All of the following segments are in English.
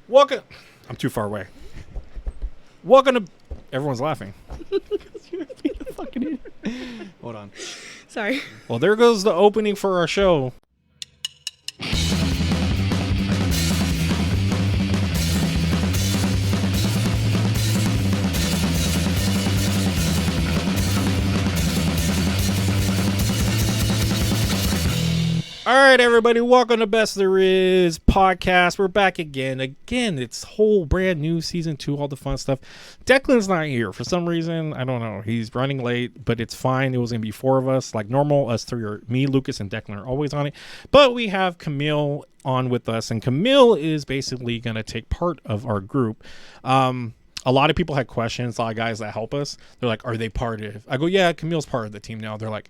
Welcome. I'm too far away. Welcome to. Everyone's laughing. You're being a fucking idiot. Hold on. Sorry. Well, there goes the opening for our show. All right, everybody, welcome to Best There Is podcast. We're back again. It's whole brand new season 2, all the fun stuff. Declan's not here for some reason. I don't know. He's running late, but it's fine. It was going to be 4 of us. Like normal, us 3 are me, Lucas, and Declan are always on it. But we have Camille on with us, and Camille is basically going to take part of our group. A lot of people had questions, a lot of guys that help us. They're like, are they part of? I go, yeah, Camille's part of the team now. They're like,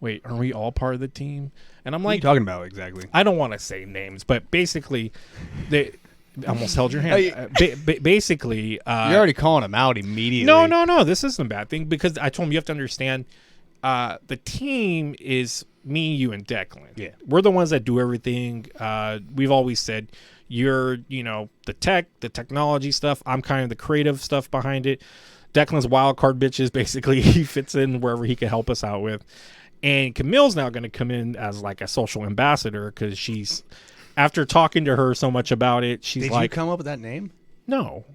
wait, are we all part of the team? And I'm like, what are you talking about exactly? I don't want to say names, but basically, they almost held your hand. Basically, you're already calling them out immediately. No. This isn't a bad thing because I told him you have to understand. The team is me, you, and Declan. Yeah, we're the ones that do everything. We've always said you're, the tech, the technology stuff. I'm kind of the creative stuff behind it. Declan's wild card bitches. Basically, he fits in wherever he can help us out with. And Camille's now going to come in as like a social ambassador because she's, after talking to her so much about it, she's like, did you come up with that name? No.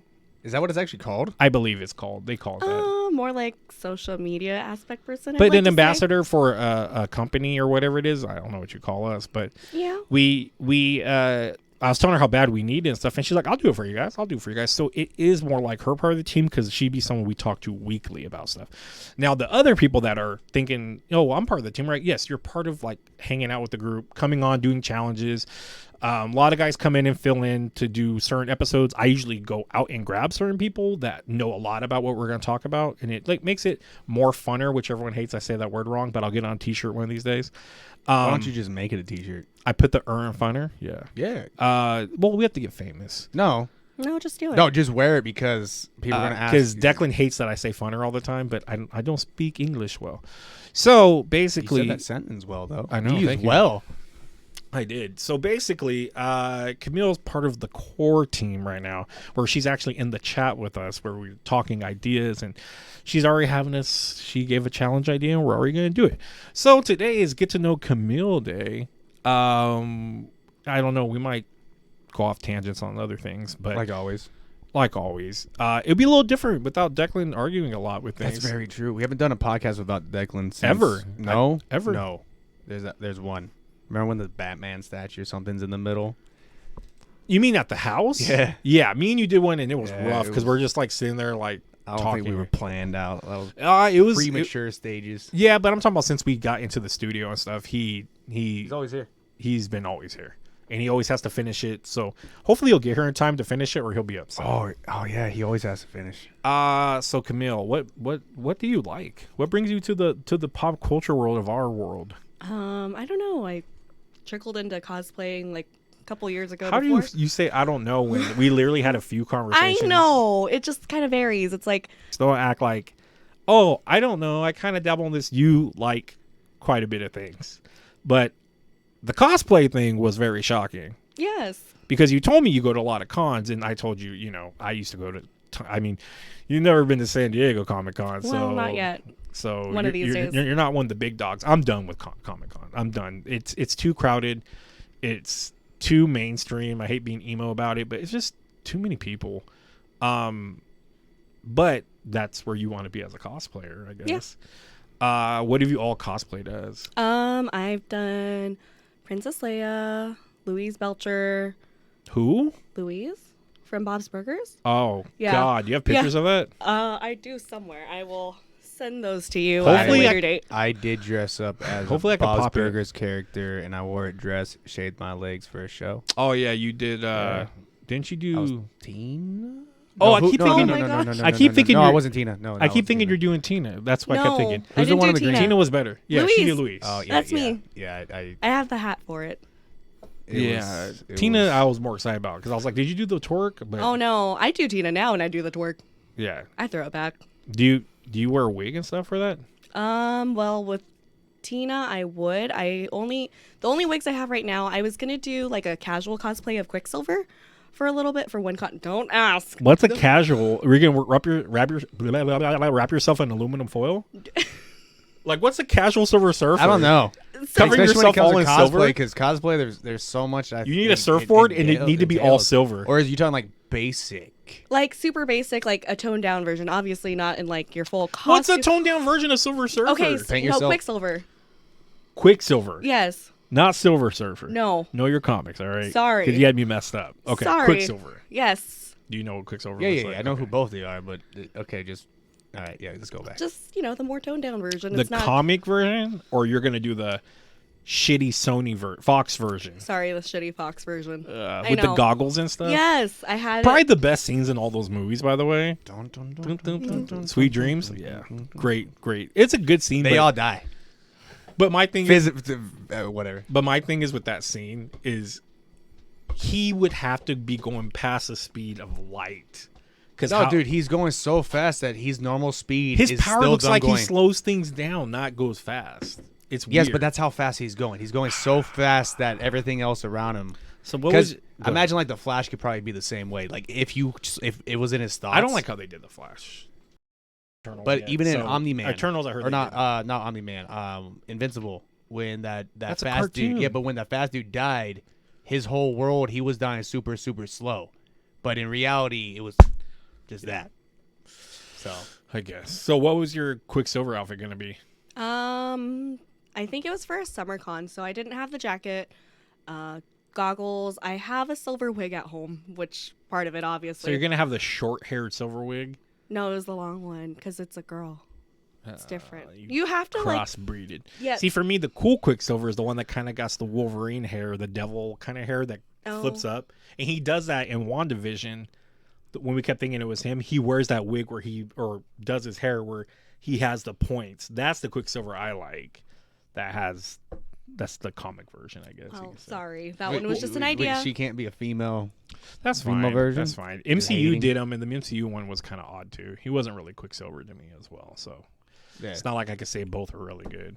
Is that what it's actually called? I believe it's called. They call it that. More like social media aspect person. But an ambassador for a company or whatever it is, I don't know what you call us, but yeah, I was telling her how bad we need it and stuff, and she's like, I'll do it for you guys. So it is more like her part of the team because she'd be someone we talk to weekly about stuff. Now, the other people that are thinking, I'm part of the team, right? Yes, you're part of like hanging out with the group, coming on, doing challenges. A lot of guys come in and fill in to do certain episodes. I usually go out and grab certain people that know a lot about what we're going to talk about, and it like makes it more funner, which everyone hates. I say that word wrong, but I'll get on a t-shirt one of these days. Why don't you just make it a t-shirt? I put the in funner. Yeah. Well, we have to get famous. No, just do it. No, just wear it because people are going to ask. Because Declan hates that I say funner all the time, but I don't speak English well. So basically, you said that sentence well, though. I know. Thank you. Well, I did. So basically, Camille's part of the core team right now, where she's actually in the chat with us, where we're talking ideas, and she's already having us. She gave a challenge idea, and we're already going to do it. So today is Get to Know Camille Day. I don't know. We might go off tangents on other things, but like always, it'd be a little different without Declan arguing a lot with things. That's very true. We haven't done a podcast without Declan since ever. No, ever. No. There's one. Remember when the Batman statue or something's in the middle? You mean at the house? Yeah. Yeah, me and you did one, and it was rough because we're just like sitting there like I don't talking. think we were planned out. It was premature stages. Yeah, but I'm talking about since we got into the studio and stuff. He's always here. He's been always here, and he always has to finish it. So hopefully he'll get here in time to finish it, or he'll be upset. Oh yeah, he always has to finish. So Camille, what do you like? What brings you to the pop culture world of our world? I don't know. I trickled into cosplaying like a couple years ago. How do you say I don't know when we literally had a few conversations? I know. It just kind of varies. It's like, don't act like, oh, I don't know. I kind of dabble in this. You like quite a bit of things, but the cosplay thing was very shocking. Yes. Because you told me you go to a lot of cons, and I told you, I used to go to. You've never been to San Diego Comic-Con, so well, not yet. So one of these days, you're not one of the big dogs. I'm done with Comic-Con. I'm done. It's too crowded. It's too mainstream. I hate being emo about it, but it's just too many people. But that's where you want to be as a cosplayer, I guess. Yeah. What have you all cosplayed as? I've done Princess Leia, Louise Belcher. Who? Louise from Bob's Burgers. Oh, yeah. God. Do you have pictures of it? I do somewhere. I will send those to you Hopefully at a later date. I did dress up as Hopefully a Bob's Burgers character, and I wore a dress, shaved my legs for a show. Oh, yeah, you did. Didn't you do... I was Tina? Oh, I keep thinking... No, I wasn't Tina. No, I keep thinking you're doing Tina. That's what I kept thinking. Who's the one with the green? Tina was better. Yeah, Louise. she did Louise. Oh, yeah, that's me. Yeah, I have the hat for it. Tina, I was more excited about because I was like, "Did you do the twerk?" But oh no, I do Tina now, and I do the twerk. Yeah, I throw it back. Do you wear a wig and stuff for that? Well, with Tina, I would. The only wigs I have right now, I was gonna do like a casual cosplay of Quicksilver, for a little bit for one con. Don't ask. What's a casual? Are you gonna wrap yourself in aluminum foil? Like, what's a casual Silver Surfer? I don't know. Covering Especially when yourself it comes all to in cosplay, silver. because cosplay, there's so much. You need a surfboard, and it need to be all entails. silver. Or is you talking like basic? Like super basic, like a toned down version. Obviously not in like your full costume. What's a toned down version of Silver Surfer? Okay, Paint no, yourself. Quicksilver. Quicksilver. Yes. Not Silver Surfer. No. Know your comics, all right? Sorry. Because you had me messed up. Okay, Sorry. Quicksilver. Yes. Do you know what Quicksilver Yeah, looks yeah, like? I know Okay. who both they are, but okay, just all right. Yeah, let's go back. Just the more toned down version. The It's not. comic version, or you're going to do the shitty Sony Fox version? Sorry, the shitty Fox version. I With the know. goggles and stuff? Yes, I had Probably it. the best scenes in all those movies, by the way. Dun, dun, Dun, dun. dun, dun, dun. Sweet Dreams? Yeah. Great. It's a good scene. They but, all die. but my thing is, Whatever. But my thing is with that scene is he would have to be going past the speed of light. No, dude, he's going so fast that his normal speed his is power still looks like going. he slows things down, not goes fast. It's Yes, weird. but that's how fast he's going. He's going so fast that everything else around him. So what was? Because imagine like the Flash could probably be the same way. Like if it was in his thoughts. I don't like how they did the Flash. Eternals, But yeah. even in So, Omni-Man, Eternals, I heard or they not, did. not Omni-Man, Invincible. When that That's a fast dude, cartoon. yeah, but when that fast dude died, his whole world he was dying super slow. But in reality, it was just that. So I guess. So what was your Quicksilver outfit gonna be? I think it was for a summer con, so I didn't have the jacket, goggles. I have a silver wig at home, which part of it So obviously. you're gonna have the short-haired silver wig. No, it was the long one because it's a girl. It's different. You You have to like. Crossbreeded. Yes. See, for me, the cool Quicksilver is the one that kind of got the Wolverine hair, the devil kind of hair that flips up, and he does that in WandaVision. When we kept thinking it was him, he wears that wig where does his hair where he has the points. That's the Quicksilver I like. That's the comic version, I guess. you Oh, could say. sorry. That one was just an idea. she can't be a female. That's female fine. version? That's fine. MCU hating? did him, and the MCU one was kind of odd too. He wasn't really Quicksilver to me as well, so Yeah. it's not like I could say both are really good.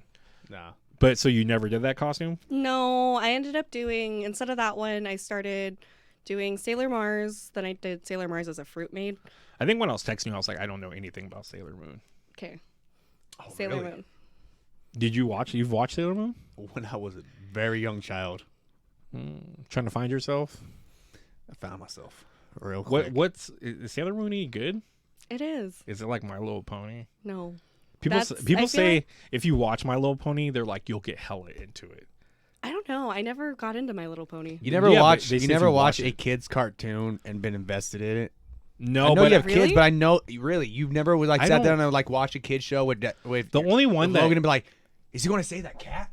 Nah. But so you never did that costume? No, I ended up doing, instead of that one, I started doing Sailor Mars. Then I did Sailor Mars as a fruit maid. I think when I was texting you, I was like, I don't know anything about Sailor Moon. Okay. Oh, Sailor really? Moon. Did you watch? You've watched Sailor Moon? When I was a very young child, Trying to find yourself? I found myself real quick. Is Sailor Moon any good? It is. Is it like My Little Pony? No. People I people feel say like- if you watch My Little Pony, they're like you'll get hella into it. I don't know. I never got into My Little Pony. You never Yeah, but watched. they You say if never you watch watched a it- kid's cartoon and been invested in it. No, I know but you have kids, Really? but I know really you've never like I sat don't- down and like watched a kid show with the only one Logan that and be like, is he going to say that cat?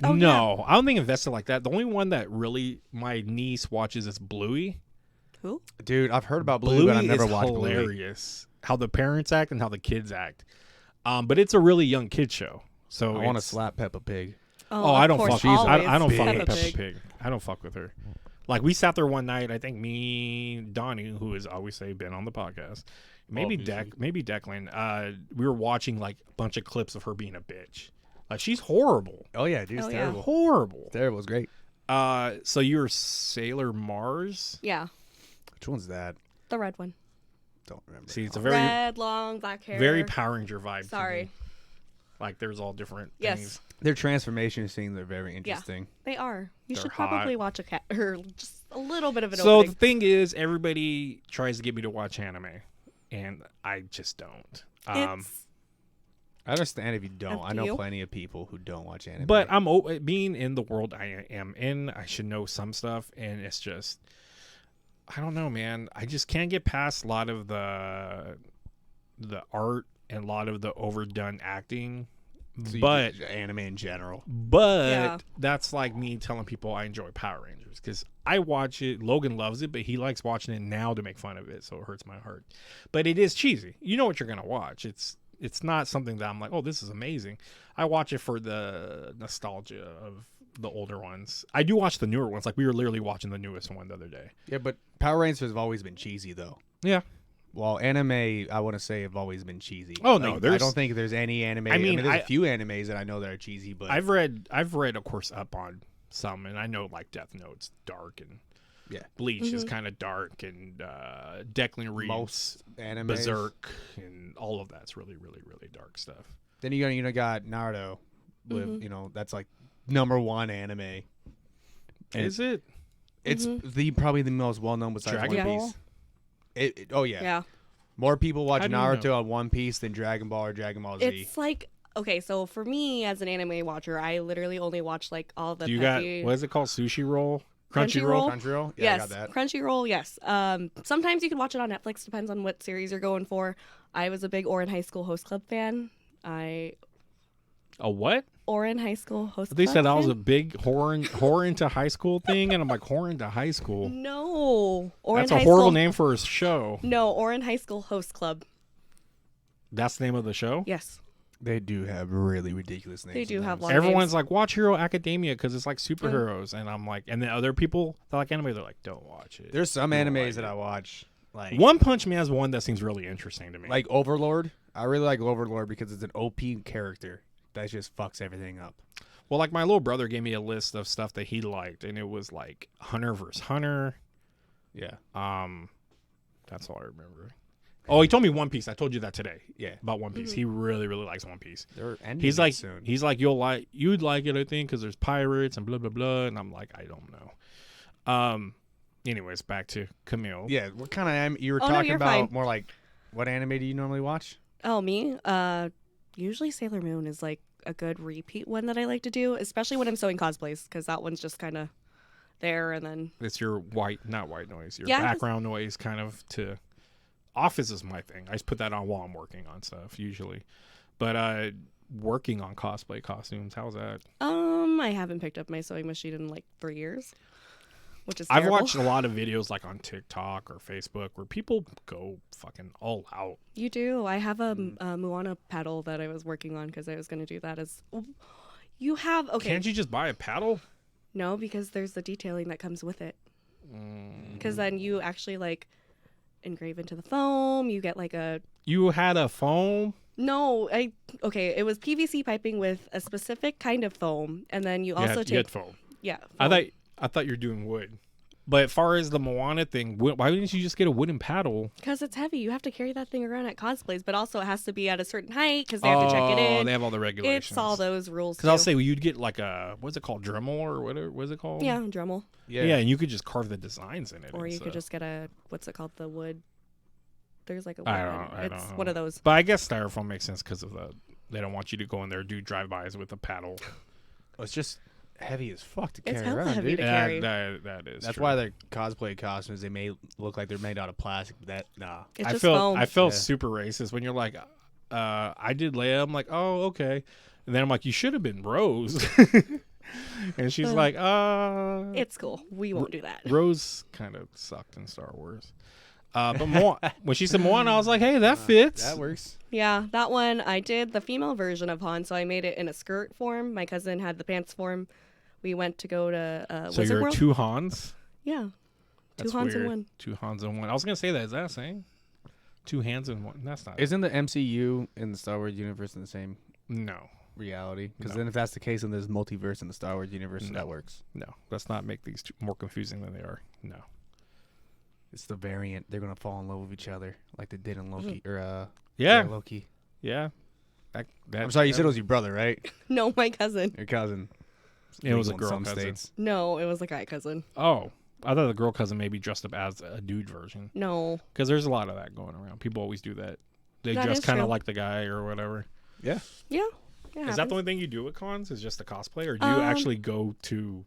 Oh, no, I don't think invested like that. The only one that really my niece watches is Bluey. Who? Dude, I've heard about Bluey, but I've never is watched Bluey. hilarious. How the parents act and how the kids act. But it's a really young kid show. So I want to it's- slap Peppa Pig. Oh, I don't fuck. Always I don't fuck with Peppa Peppa Pig. Pig. I don't fuck with her. Like we sat there one night. I think me, Donnie, who has always say been on the podcast, maybe Obviously. maybe Declan. We were watching like a bunch of clips of her being a bitch. Like she's horrible, Oh yeah, dude, it's Oh, yeah. terrible. horrible. Terrible. It's great. So you're Sailor Mars. Yeah. Which one's that? The red one. Don't remember. See, it's a very Red, long, black hair. very Power Ranger vibe. to Sorry. me. Like there's all different Yes. things. Their transformation scenes are very interesting. They are. You They're should hot. probably watch a cat or just a little bit of an So the opening. thing is, everybody tries to get me to watch anime, and I just don't. It's I understand if you don't. Up I to know you. plenty of people who don't watch anime. But being in the world I am in, I should know some stuff, and it's just, I don't know, man. I just can't get past a lot of the art and a lot of the overdone acting. So you but just- anime in general. Yeah. that's like me telling people I enjoy Power Rangers because I watch it. Logan loves it, but he likes watching it now to make fun of it, so it hurts my heart. But it is cheesy. You know what you're gonna watch. It's not something that I'm like, oh, this is amazing. I watch it for the nostalgia of the older ones. I do watch the newer ones. Like we were literally watching the newest one the other day. Yeah, but Power Rangers have always been cheesy though. Yeah. Well, anime, I want to say, have always been cheesy. Oh, no, Like, I there's- don't think there's any anime. I mean, there's a few animes that I know that are cheesy, but I've read of course up on some, and I know like Death Note's dark and Yeah. Bleach is kind of dark, and Declan Reed's Most anime. Berserk, and all of that's really, really, really dark stuff. Then you got Naruto with that's like #1 anime. And Is it? It's probably the most well known besides Dragon One Ball? Piece. Oh yeah. Yeah. More people watch How do you Naruto know? on One Piece than Dragon Ball or Dragon Ball Z. It's like, okay, so for me as an anime watcher, I literally only watch like all the Do you got peppy- what is it called? Sushi roll, Crunchyroll? Crunchyroll? Yeah, yes, I got that. Crunchyroll, yes. Sometimes you can watch it on Netflix, depends on what series you're going for. I was a big Orin High School Host Club fan. A what? Orin High School Host They Club said I was fan? a big horror into high school thing, and I'm like, horror into high school. No. Orin That's a High horrible School... name for a show. No, Orin High School Host Club. That's the name of the show. Yes. They do have really ridiculous names. They do have sometimes. long Everyone's names. like, watch Hero Academia because it's like superheroes, and I'm like, and then other people that like anime, they're like, don't watch it. There's some You don't animes like that it. I watch. Like One Punch Man is one that seems really interesting to me. like Overlord. I really like Overlord because it's an OP character that just fucks everything up. well, like my little brother gave me a list of stuff that he liked, and it was like Hunter versus Hunter. Yeah. That's all I remember. Oh, he told me One Piece. I told you that today. Yeah. About One Piece. He really, really likes One Piece. They're ending He's it like, soon. you'd like it, I think, because there's pirates and blah blah blah. And I'm like, I don't know. Anyways, back to Camille. Yeah. What kind of anime you were Oh, no, talking you're about? fine. More like what anime do you normally watch? Oh, me? Usually Sailor Moon is like a good repeat one that I like to do, especially when I'm sewing cosplays, because that one's just kind of there, and then It's your not white noise, your Yeah, background noise kind of to. Office is my thing. I just put that on while I'm working on stuff usually, but working on cosplay costumes. How's that? I haven't picked up my sewing machine in like 3 years, which is I've terrible. watched a lot of videos like on TikTok or Facebook where people go fucking all out. You do. I have a Moana paddle that I was working on because I was going to do that as. You have okay. Can't you just buy a paddle? No, because there's the detailing that comes with it. Mm. Because then you actually like engrave into the foam. You get like a. You had a foam? No, it was PVC piping with a specific kind of foam, and then you also you take had foam. yeah. I thought you were doing wood. But as far as the Moana thing, why didn't you just get a wooden paddle? Because it's heavy. You have to carry that thing around at cosplays, but also it has to be at a certain height because they have to check it in. They have all the regulations. It's all those rules. Because I'll say, well, you'd get like a, what's it called, Dremel or whatever, what's it called? yeah, Dremel. Yeah, and you could just carve the designs in it. Or and you could stuff. just get a what's it called, the wood. There's like a wood I one. don't It's know. one of those. But I guess styrofoam makes sense because of they don't want you to go in there and do drive-bys with a paddle. Oh, it's just heavy as fuck to It's carry hella around, heavy dude. to carry. That is. That's true. why their cosplay costumes they may look like they're made out of plastic, but nah. It's I just felt foam. I felt Yeah. super racist when you're like, I did Leia. I'm like, oh okay, and then I'm like, you should have been Rose, and she's like, It's cool. We won't do that. Rose kind of sucked in Star Wars. But when she said Moana, I was like, hey, that fits. That works. Yeah, that one I did the female version of Han, so I made it in a skirt form. My cousin had the pants form. We went to go to So Wizard you're World. two Hans. Yeah, That's two Hans in weird. one. Two Hans in one. I was gonna say that. Is that a saying? Two hands in one. That's not. Isn't the MCU and the Star Wars universe in the same No, reality? Because No. then if that's the case, then there's multiverse in the Star Wars universe, so No. that works. no. Let's not make these more confusing than they are. No. It's the variant. They're gonna fall in love with each other like they did in Loki or Yeah. Loki. Yeah. That, I'm sorry, you said it was your brother, right? No, my cousin. Your cousin. It was a Legal in girl some cousin. states. No, it was a guy cousin. Oh, I thought the girl cousin maybe dressed up as a dude version. No. Because there's a lot of that going around. People always do that. They That dress is kind of true. like the guy or whatever. Yeah. Yeah. Is that the only thing you do at cons? Is just the cosplay, or do you actually go to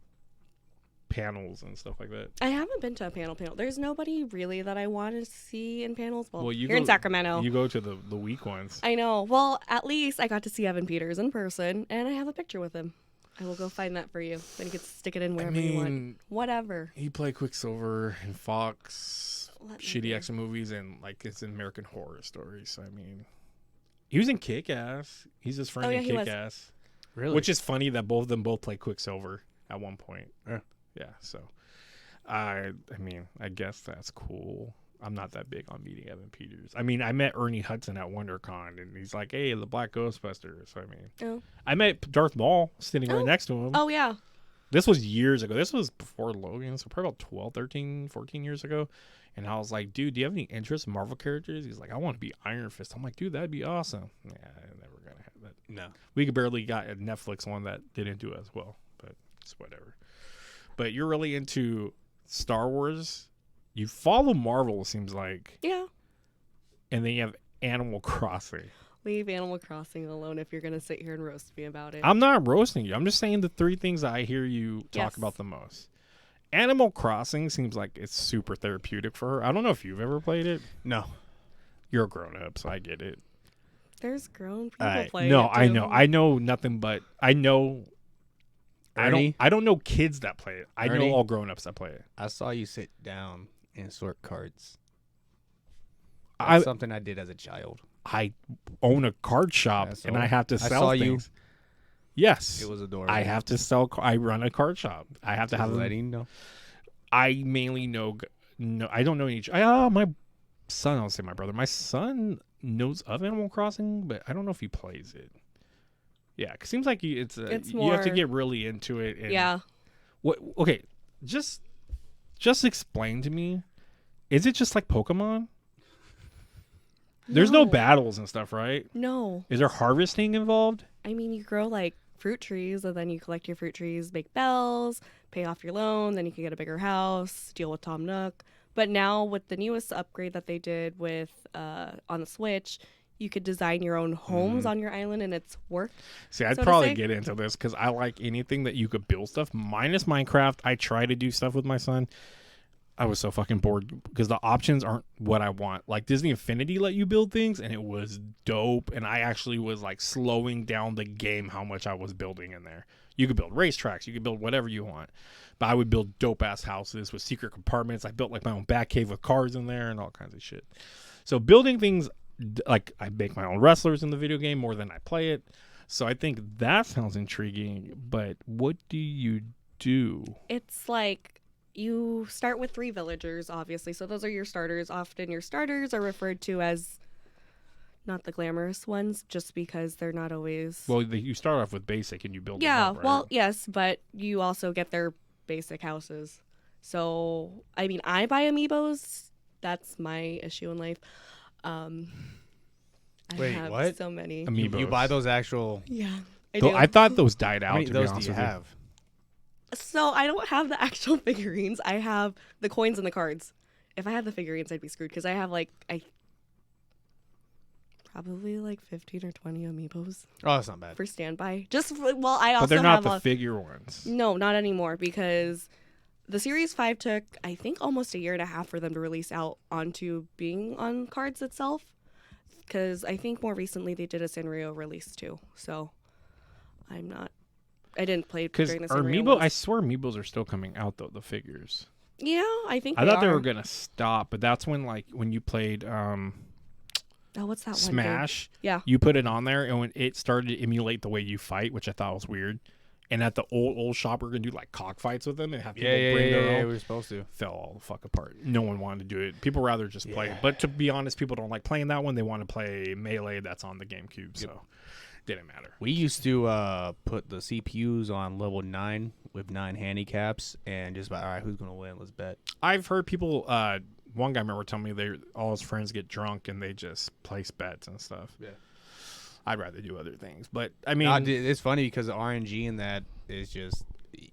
panels and stuff like that? I haven't been to a panel. There's nobody really that I want to see in panels. Well, you here in go- Sacramento. You go to the weak ones. I know. Well, at least I got to see Evan Peters in person, and I have a picture with him. I will go find that for you. Then you can stick it in wherever you want. Whatever. He played Quicksilver in Fox, Let me shitty see. action movies, and like it's in American Horror Stories. So I mean, he was in Kick Ass. He's his friend Oh, yeah, in he was. Kick Ass, Really? which is funny that both of them both play Quicksilver at one point. Yeah. Yeah. So, I mean, I guess that's cool. I'm not that big on meeting Evan Peters. I mean, I met Ernie Hudson at WonderCon, and he's like, "Hey, the Black Ghostbusters." So I mean, Oh. I met Darth Maul sitting right Oh. next to him. Oh, yeah. This was years ago. This was before Logan, so probably about 12, 13, 14 years ago. And I was like, dude, do you have any interest in Marvel characters? He's like, I want to be Iron Fist. I'm like, dude, that'd be awesome. Yeah, I'm never going to have that. No. We could barely got a Netflix one that didn't do as well, but it's whatever. But you're really into Star Wars. You follow Marvel, it seems like. Yeah. And then you have Animal Crossing. Leave Animal Crossing alone if you're going to sit here and roast me about it. I'm not roasting you. I'm just saying the three things I hear you talk Yes. about the most. Animal Crossing seems like it's super therapeutic for her. I don't know if you've ever played it. No. You're a grown up, so I get it. There's grown people Alright. playing No, it, I too. know. I know nothing but I know. Ernie? I don't know kids that play it. I Ernie? know all grown ups that play it. I saw you sit down and sort cards. I That's something I did as a child. I own a card shop Yeah, so and I have to I sell saw you. things. Yes, It was adorable. I have to sell. I run a card shop. I have to Just have. letting you know. I mainly know. No, I don't know each. My son. I'll say my brother. My son knows of Animal Crossing, but I don't know if he plays it. Yeah, 'cause it seems like you have to more- get really into it. And Yeah. What? Okay, just explain to me. Is it just like Pokemon? There's no battles and stuff, right? No. Is there harvesting involved? I mean, you grow like fruit trees and then you collect your fruit trees, make bells, pay off your loan, then you can get a bigger house, deal with Tom Nook. But now with the newest upgrade that they did with on the Switch, you could design your own homes on your island and it's work. See, I'd so to probably say. get into this because I like anything that you could build stuff, minus Minecraft. I try to do stuff with my son. I was so fucking bored because the options aren't what I want. Like Disney Infinity let you build things and it was dope. And I actually was like slowing down the game how much I was building in there. You could build racetracks. You could build whatever you want. But I would build dope ass houses with secret compartments. I built like my own bat cave with cars in there and all kinds of shit. So building things, like I make my own wrestlers in the video game more than I play it. So I think that sounds intriguing. But what do you do? It's like you start with 3 villagers, obviously. So those are your starters. Often your starters are referred to as not the glamorous ones just because they're not always. Well, you start off with basic and you build Yeah, them up, right? well, yes, but you also get their basic houses. So, I mean, I buy amiibos. That's my issue in life. I Wait, have what? so many. Amiibos. You buy those actual. Yeah, I Though do. I thought those died How out, many to of be those do honest you with you. have? So I don't have the actual figurines. I have the coins and the cards. If I had the figurines, I'd be screwed because I have probably like 15 or 20 amiibos Oh, that's not bad. for standby. Well, I also But they're not have the figure ones. No, not anymore because the Series 5 took, I think, almost a year and a half for them to release out onto being on cards itself. Because I think more recently they did a Sanrio release too. So I didn't play Because during the Sanrio Amiibo, I ones. swear Amiibos are still coming out, though, the figures. Yeah, I think I thought they are. were going to stop, but that's when you played Oh, what's that one? Smash. Game? Yeah. You put it on there, and when it started to emulate the way you fight, which I thought was weird. And at the old shop, we're going to do like cockfights with them and have people bring their own. we were supposed to. Fell all the fuck apart. No one wanted to do it. People rather just play it. But to be honest, people don't like playing that one. They want to play Melee that's on the GameCube. So didn't matter. We used to put the CPUs on level 9 with 9 handicaps and just about, all right, who's going to win? Let's bet. I've heard people, one guy I remember telling me all his friends get drunk and they just place bets and stuff. Yeah. I'd rather do other things. But, I mean, It's funny because the RNG in that is just,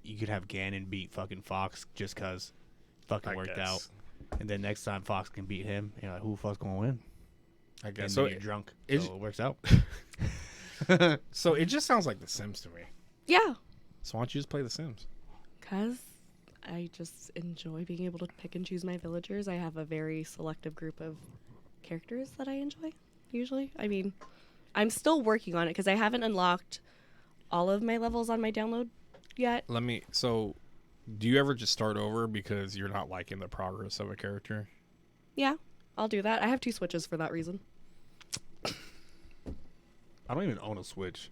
you could have Ganon beat fucking Fox just because fucking I worked guess. out. And then next time Fox can beat him, you're like, who the fuck's going to win? I And guess. then So, you're drunk. is- So it works out. so it just sounds like The Sims to me. Yeah. So why don't you just play The Sims? Because I just enjoy being able to pick and choose my villagers. I have a very selective group of characters that I enjoy, usually. I mean, I'm still working on it because I haven't unlocked all of my levels on my download yet. So do you ever just start over because you're not liking the progress of a character? Yeah, I'll do that. I have 2 Switches for that reason. I don't even own a Switch.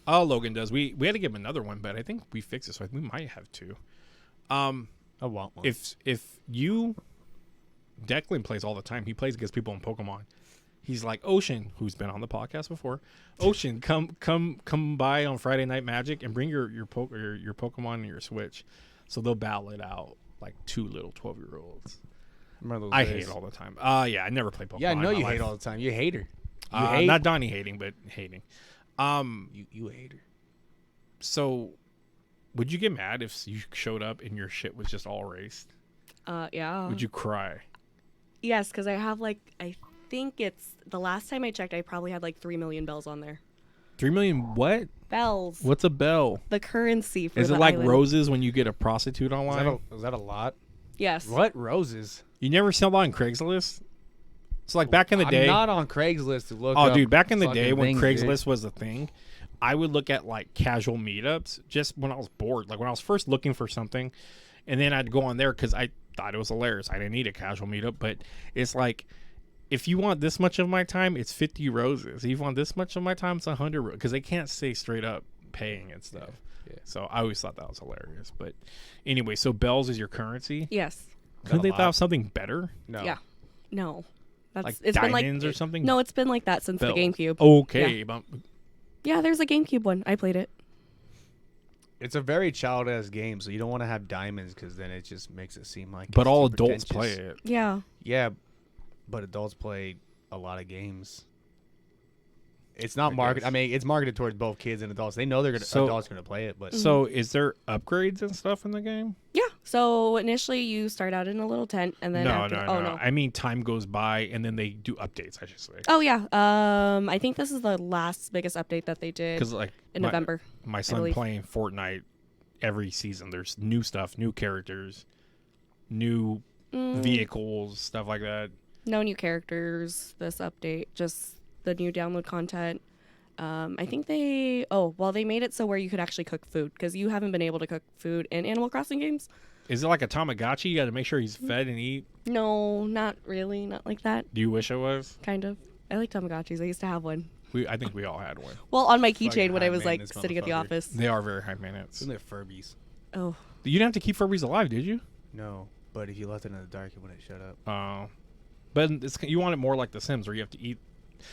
Oh, Logan does. We had to give him another one, but I think we fixed it, so we might have 2. I want one. If you Declan plays all the time. He plays against people in Pokemon. He's like, Ocean, who's been on the podcast before. Ocean, come by on Friday Night Magic and bring your Pokemon and your Switch. So they'll battle it out like two little 12-year-olds. I hate it all the time. Yeah, I never play Pokemon. Yeah, I know in you my hate life. all the time. You hater. You hate. Not Donnie hating, but hating. You hater. So would you get mad if you showed up and your shit was just all erased? Yeah. Would you cry? Yes, because I have like, I think it's, the last time I checked, I probably had like 3 million bells on there. 3 million what? Bells. What's a bell? The currency for Is the it like island. roses when you get a prostitute online? Is that a lot? Yes. What roses? You never sell on Craigslist? So like back in the day. I'm not on Craigslist to look. Oh, up dude, back in the fucking day when things, Craigslist dude. was a thing, I would look at like casual meetups just when I was bored. Like when I was first looking for something, and then I'd go on there because I thought it was hilarious. I didn't need a casual meetup, but it's like, if you want this much of my time, it's 50 roses. If you want this much of my time, it's 100 roses. Because they can't say straight up paying and stuff. Yeah. So I always thought that was hilarious. But anyway, so bells is your currency? Yes. Couldn't they lot? have something better? No. Yeah. No. That's, Like it's been diamonds like, or something? No, it's been like that since Bells. the GameCube. Okay. But Yeah, there's a GameCube one. I played it. It's a very child-ass game, so you don't want to have diamonds because then it just makes it seem like. but it's all too adults pretentious. play it. Yeah. Yeah, but adults play a lot of games. It's not I marketed. guess. I mean, it's marketed towards both kids and adults. They know they're gonna So- adults are gonna play it, but So is there upgrades and stuff in the game? Yeah. So initially you start out in a little tent and then No, after, no, oh no. I mean, time goes by and then they do updates, I should say. Oh yeah. I think this is the last biggest update that they did Because like in November. my son believe. playing Fortnite every season. There's new stuff, new characters, new vehicles, stuff like that. No new characters this update, just the new download content. I think they made it so where you could actually cook food because you haven't been able to cook food in Animal Crossing games. Is it like a Tamagotchi? You got to make sure he's fed and eat. No, not really, not like that. Do you wish it was? Kind of. I like Tamagotchis. I used to have one. I think we all had one. Well, on my keychain Fucking when I high was like maintenance sitting at the motherfucker. office. They are very high maintenance. isn't it Furbies? Oh, You didn't have to keep Furbies alive, did you? No, but if you left it in the dark, it wouldn't shut up. Oh. But you want it more like The Sims where you have to eat.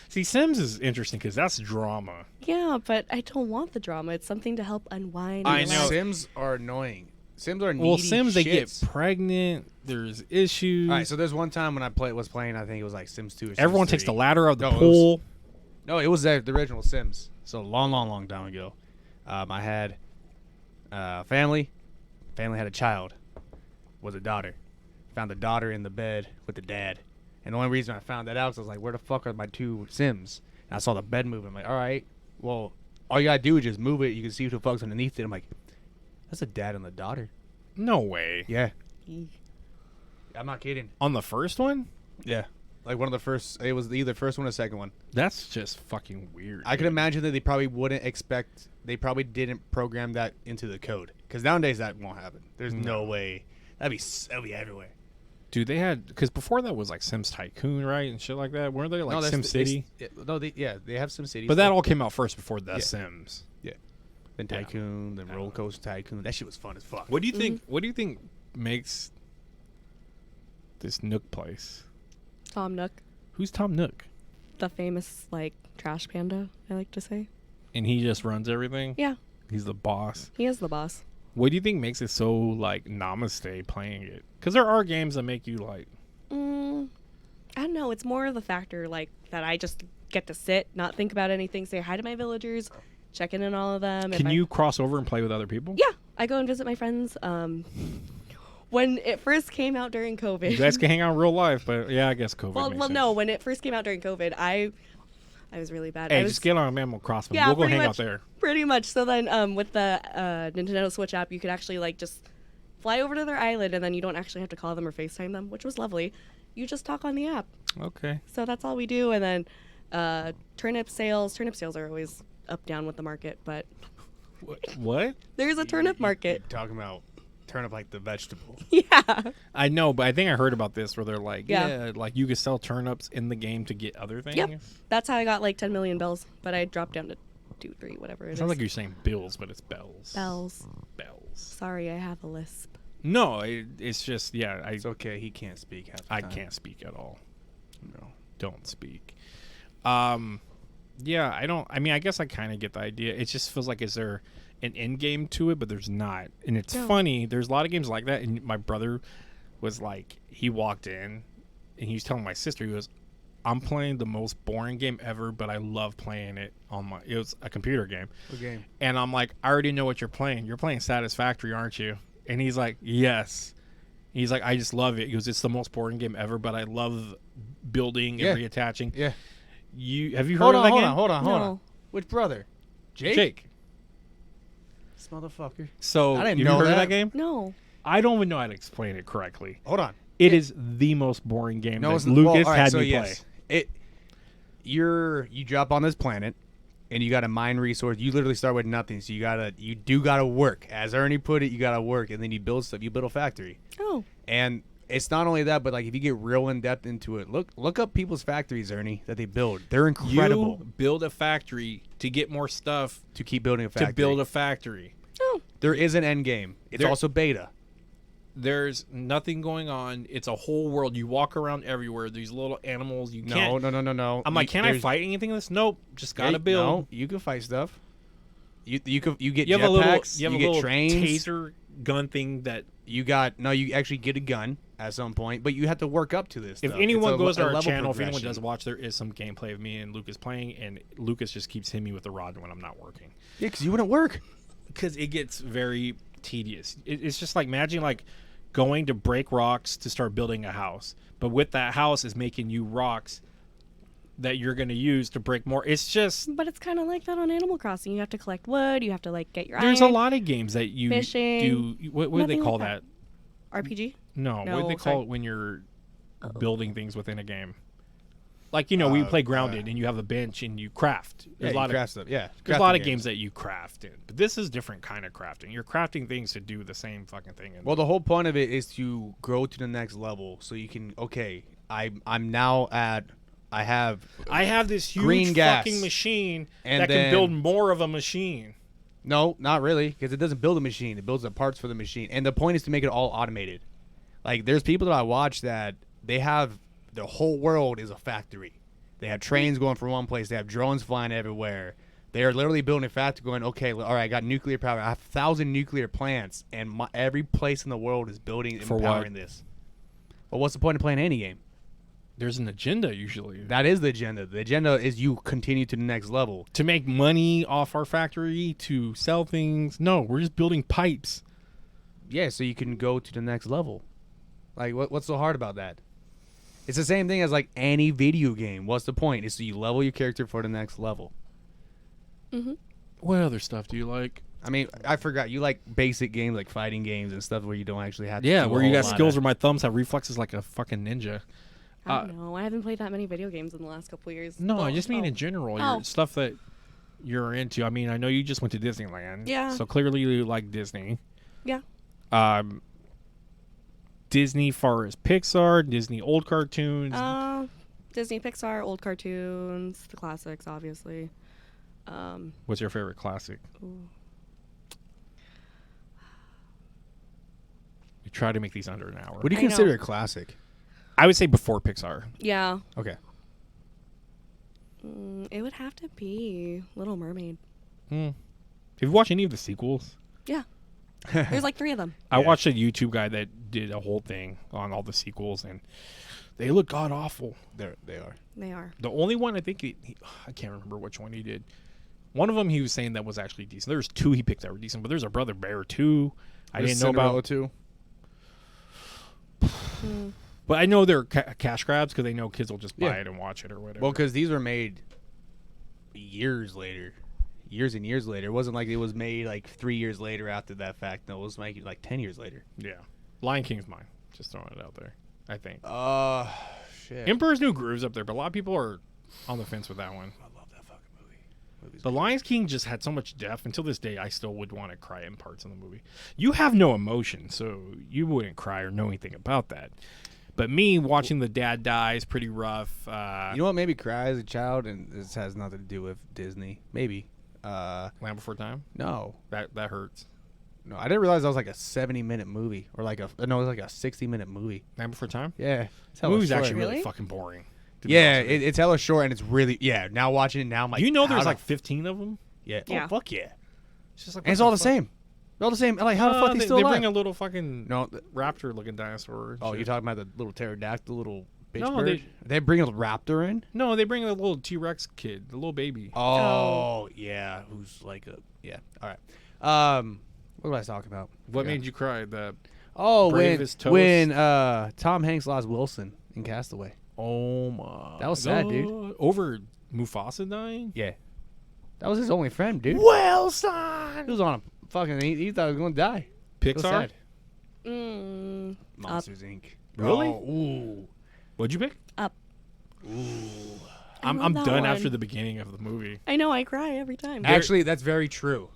See, Sims is interesting because that's drama. yeah, but I don't want the drama. It's something to help unwind. I and know. relax. Sims are annoying. Sims are needy Well, Sims, they get shits. pregnant. There's issues. All right, so there's one time when I was playing. I think it was like Sims 2 or Sims Everyone takes 3. the ladder of the No, it was- pool. No, it was the original Sims. So long time ago. I had family. Family had a child. Was a daughter. Found the daughter in the bed with the dad. And the only reason I found that out is I was like, where the fuck are my two Sims? And I saw the bed moving. I'm like, all right, well, all you gotta do is just move it. You can see who the fuck's underneath it. I'm like, that's a dad and the daughter. No way. Yeah. Eek. I'm not kidding. On the first one? Yeah. Like one of the first, it was either first one or second one. That's just fucking weird. I can imagine that they probably wouldn't expect, they probably didn't program that into the code. Because nowadays that won't happen. There's no way. That'd be everywhere. Dude, they had, because before that was like Sims Tycoon, right? And shit like that. Weren't they like Sim City? They have Sim City. But that all came out first before The Yeah. Sims. Then Tycoon, then Roller Coaster Tycoon. That shit was fun as fuck. What do you think? What do you think makes this Nook place? Tom Nook, Who's Tom Nook? the famous like trash panda, I like to say. And he just runs everything. Yeah, He's the boss. he is the boss. What do you think makes it so like namaste playing it? Because there are games that make you like. I don't know. It's more of the factor like that I just get to sit, not think about anything, say hi to my villagers, check in on all of them. Can you cross over and play with other people? Yeah, I go and visit my friends. When it first came out during COVID. You guys can hang out in real life, but yeah, I guess COVID. well, makes well, sense. no. When it first came out during COVID, I was really bad. Hey, I was, just get on Animal Crossing. Yeah, We'll go pretty hang out much. there. Pretty much. So then, with the Nintendo Switch app, you could actually like just fly over to their island, and then you don't actually have to call them or FaceTime them, which was lovely. You just talk on the app. Okay. So that's all we do. And then turnip sales. Turnip sales are always up down with the market, but What? there's a turnip market. You're talking about turnip like the vegetable. Yeah. I know, but I think I heard about this where they're like, Yeah. like you could sell turnips in the game to get other things. Yep. That's how I got like 10 million bells, but I dropped down to 2, 3, whatever it It is. sounds like you're saying bills, but it's bells. Bells. Bells. Sorry, I have a lisp. No, it's just It's okay. He can't speak half the I time. can't speak at all. No. Don't speak. Yeah, I mean, I guess I kind of get the idea. It just feels like, is there an end game to it? But there's not. And it's funny. There's a lot of games like that. And my brother was like, he walked in and he was telling my sister, he goes, I'm playing the most boring game ever, but I love playing it it was a computer game. What game? And I'm like, I already know what you're playing. You're playing Satisfactory, aren't you? And he's like, yes. He's like, I just love it. He goes, it's the most boring game ever, but I love building and reattaching. Yeah. Have you heard of that game? Hold on. Which brother? Jake. This motherfucker. So, I didn't you know heard of that. that game? No. I don't even know how to explain it correctly. Hold on. It is the most boring game that it's Lucas had so me yes. play. You drop on this planet and you got to mine resource. You literally start with nothing, so you do gotta work. As Ernie put it, you gotta work, and then you build stuff. You build a factory. Oh. And it's not only that, but like if you get real in depth into it, look up people's factories, Ernie, that they build. They're incredible. You build a factory to get more stuff to keep building a factory. to build a factory. Oh. There is an end game. It's also beta. There's nothing going on. It's a whole world. You walk around everywhere. These little animals. You can't. No. I'm like, can I fight anything in this? Nope. Just gotta build. No, you can fight stuff. You get You have a little. jetpacks. You have a get little trains. taser gun thing that. You actually get a gun at some point, but you have to work up to this. If stuff. anyone goes to our level channel, if anyone progression. does watch, there is some gameplay of me and Lucas playing, and Lucas just keeps hitting me with the rod when I'm not working. Yeah, because you wouldn't work. Because it gets very tedious. It's just like, imagine like going to break rocks to start building a house, but with that house is making you rocks that you're going to use to break more. It's just. But it's kind of like that on Animal Crossing. You have to collect wood. You have to like get your There's a iron. lot of games that you Fishing, do. What do they nothing call like that? RPG. No, what do they sorry. call it when you're building things within a game? Like, we play Grounded and you have a bench and you craft. There's a lot of craft stuff. Yeah, there's a lot of games that you craft in, but this is different kind of crafting. You're crafting things to do the same fucking thing. Well, the whole point of it is to grow to the next level, so you can. Okay, I'm now at. I have this green huge gas, fucking machine and that then- can build more of a machine. No, not really, because it doesn't build a machine. It builds the parts for the machine, and the point is to make it all automated. Like, there's people that I watch that they have the whole world is a factory. They have trains going from one place. They have drones flying everywhere. They are literally building a factory going, okay, all right, I got nuclear power. I have 1,000 nuclear plants, and every place in the world is building and For empowering what? this. Well, what's the point of playing any game? There's an agenda usually. That is the agenda. The agenda is you continue to the next level. To make money off our factory, to sell things. No, we're just building pipes. Yeah, so you can go to the next level. Like, what's so hard about that? It's the same thing as, like, any video game. What's the point? Is so you level your character for the next level. Mm-hmm. What other stuff do you like? I mean, I forgot. You like basic games, like fighting games and stuff where you don't actually have to Yeah, do a where you whole got lot skills of- where my thumbs have reflexes like a fucking ninja. I don't know. I haven't played that many video games in the last couple of years. No, I Well, just mean in general, Oh. your stuff that you're into. I mean, I know you just went to Disneyland. Yeah. So clearly you like Disney. Yeah. Disney far as Pixar, Disney old cartoons. Disney, Pixar, old cartoons, the classics, obviously. What's your favorite classic? Ooh. We try to make these under an hour. What do you I know. consider a classic? I would say before Pixar. Yeah. Okay. It would have to be Little Mermaid. Have you watched any of the sequels? Yeah. There's like 3 of them. I watched a YouTube guy that did a whole thing on all the sequels, and they look god awful. They are. They are. The only one I think I can't remember which one he did. One of them he was saying that was actually decent. There's 2 he picked that were decent, but there's a Brother Bear 2. I didn't know about. too. But I know they're cash grabs because they know kids will just buy Yeah. it and watch it or whatever. Well, because these were made years later. Years and years later. It wasn't like it was made like 3 years later after that fact. No, it was like 10 years later. Yeah. Lion King's mine. Just throwing it out there, I think. Shit. Emperor's New Groove's up there, but a lot of people are on the fence with that one. I love that fucking movie. The Lion King just had so much depth. Until this day, I still would want to cry in parts in the movie. You have no emotion, so you wouldn't cry or know anything about that. But me, watching the dad die is pretty rough. You know what made me cry as a child, and this has nothing to do with Disney. Maybe. Land Before Time? No. That hurts. No, I didn't realize that was like a 70-minute movie. Or like it was like a 60-minute movie. Land Before Time? Yeah. The movie's actually Really? really fucking boring. To be Yeah, honest with you. it's hella short, and it's really Now watching it now, I'm like, You know, how there's the like 15 of them. yeah, Yeah. Oh, fuck yeah, It's just like and it's what all the fuck? same. They're all the same. Like, how the fuck they still they alive? bring a little fucking No, raptor-looking dinosaur. and oh, shit. you're talking about the little pterodactyl, little bitch No, bird? They bring a raptor in. No, they bring a little T-Rex kid, the little baby. Oh, yeah, who's like a all right. What was I talking about? What Forgot. made you cry? The Oh, Brave as toast? when Tom Hanks lost Wilson in Castaway. oh my, That was sad, dude. God. Over Mufasa dying. Yeah, that was his only friend, dude. Wilson. He was on a fucking. He thought he was gonna die. It was Pixar. sad. Monsters Inc. Really? Oh, ooh. What'd you pick? Up. Ooh. I'm love that done one. after the beginning of the movie. I know, I cry every time. Actually, that's very true.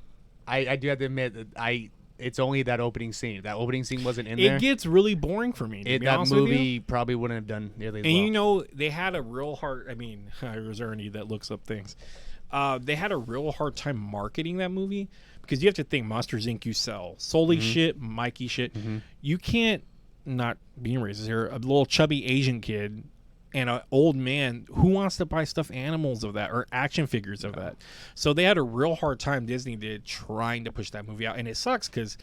I do have to admit that it's only that opening scene. If that opening scine wasn't in there, It gets really boring for me. To be that honest with you. movie probably wouldn't have done nearly as And well. you know, they had a real hard. I mean, there's Ernie that looks up things. They had a real hard time marketing that movie because you have to think Monsters Inc. You sell Sully shit, Mikey shit. You can't, not being racist here, a little chubby Asian kid and an old man who wants to buy stuffed animals of that or action figures of that. So they had a real hard time, Disney did, trying to push that movie out. And it sucks because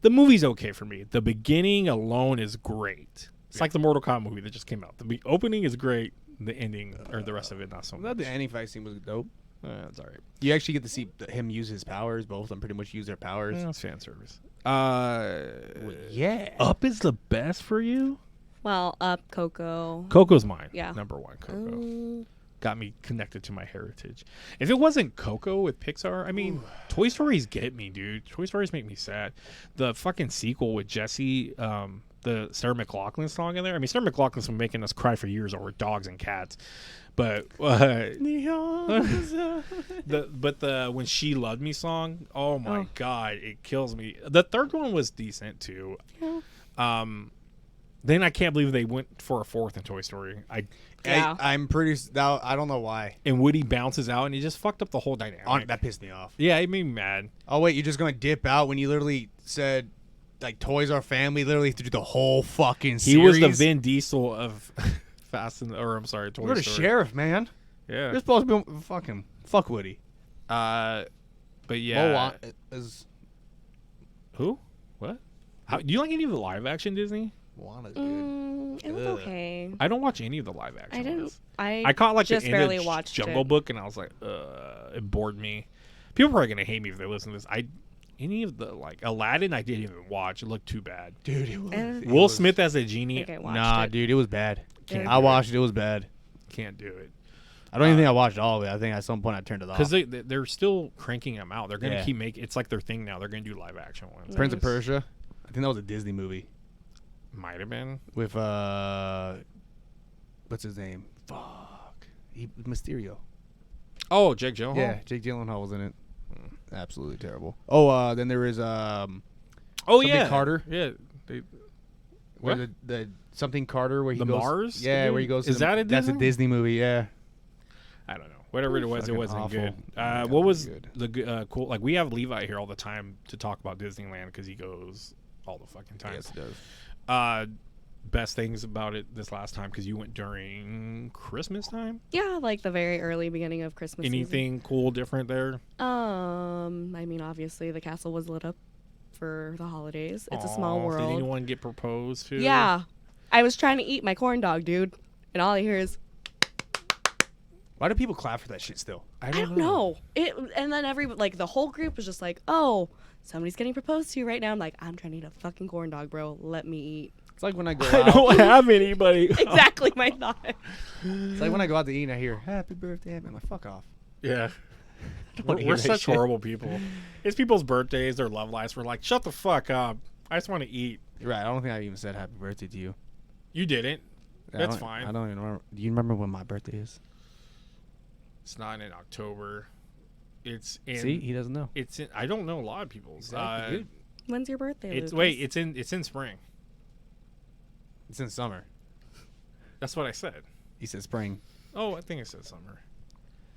the movie's okay for me. The beginning alone is great. It's like the Mortal Kombat movie that just came out. The opening is great. The ending or the rest of it not so much. The ending fight scene was dope. That's all right. You actually get to see him use his powers. Both of them pretty much use their powers. That's fan service. Yeah. Up is the best for you? Well, Up, Coco. Coco's mine. Yeah. Number one, Coco. Mm, Got me connected to my heritage. If it wasn't Coco with Pixar, I mean, Toy Stories get me, dude. Toy Stories make me sad. The fucking sequel with Jessie, the Sarah McLachlan song in there. I mean, Sarah McLachlan's been making us cry for years over dogs and cats. But the When She Loved Me song, oh my god, it kills me. The third one was decent too. yeah. Then I can't believe they went for a fourth in Toy Story. Yeah. I'm pretty. I don't know why. And Woody bounces out and he just fucked up the whole dynamic. That pissed me off. Yeah, it made me mad. Oh wait, you're just gonna dip out when you literally said like toys are family. Literally through the whole fucking series. He was the Vin Diesel of Toy Story. You're the sheriff, man. Yeah. You're supposed to be fucking fuck Woody. But yeah. Is Who? What? Do you like any of the live action Disney? Moana's good. It was Ugh. okay. I don't watch any of the live action I didn't. ones. I caught like just the barely end of watched Jungle it. Book and I was like, it bored me. People are probably gonna hate me if they listen to this. Any of the like Aladdin I didn't even watch. It looked too bad. Dude, it was. And- Will Smith as a genie, I think I watched Nah, it. dude, it was bad. Can't I do watched it. It was bad. can't do it. I don't even think I watched all of it. I think at some point I turned it off. Because they're still cranking them out. They're gonna Yeah. keep making. It's like their thing now. They're gonna do live action ones. Prince of Nice. Persia. I think that was a Disney movie Might have been. with what's his name? Fuck, Mysterio. Oh, Jake Gyllenhaal. Yeah, Jake Gyllenhaal was in it. Absolutely terrible. Oh, then there is Oh something yeah. Carter. Yeah. Where What? the something Carter where he The goes. Mars Yeah, dude? where he goes. Is that a That's a Disney? Disney movie. Yeah. I don't know. Whatever it was, it Fucking wasn't awful. good. Yeah, What was good. the cool? Like we have Levi here all the time to talk about Disneyland because he goes all the fucking time. Yes, it does. Best things about it this last time because you went during Christmas time. Yeah, like the very early beginning of Christmas. Anything cool, different there? Season. I mean, obviously the castle was lit up for the holidays. It's a small Aw, Did world. anyone get proposed to? Yeah, I was trying to eat my corn dog, dude, and all I hear is Why do people clap for that shit still? I don't know. It, and then the whole group was just like, "Oh, somebody's getting proposed to right now." I'm like, "I'm trying to eat a fucking corn dog, bro. Let me eat." It's like when I go I out. don't have anybody. Exactly my thought. It's like when I go out to eat and I hear "Happy Birthday," I'm like, "Fuck off." Yeah. wanna hear We're that such shit. horrible people. It's people's birthdays, their love lives. We're like, shut the fuck up. I just want to eat. You're right. I don't think I even said "Happy Birthday" to you. You didn't. I That's don't- fine. I don't even remember. Do you remember when my birthday is? It's not in October. It's in. See, he doesn't know. It's in. I don't know a lot of people's. Exactly, dude. When's your birthday? It's Lucas? It's in spring. It's in summer. That's what I said. He said spring. Oh, I think it said summer.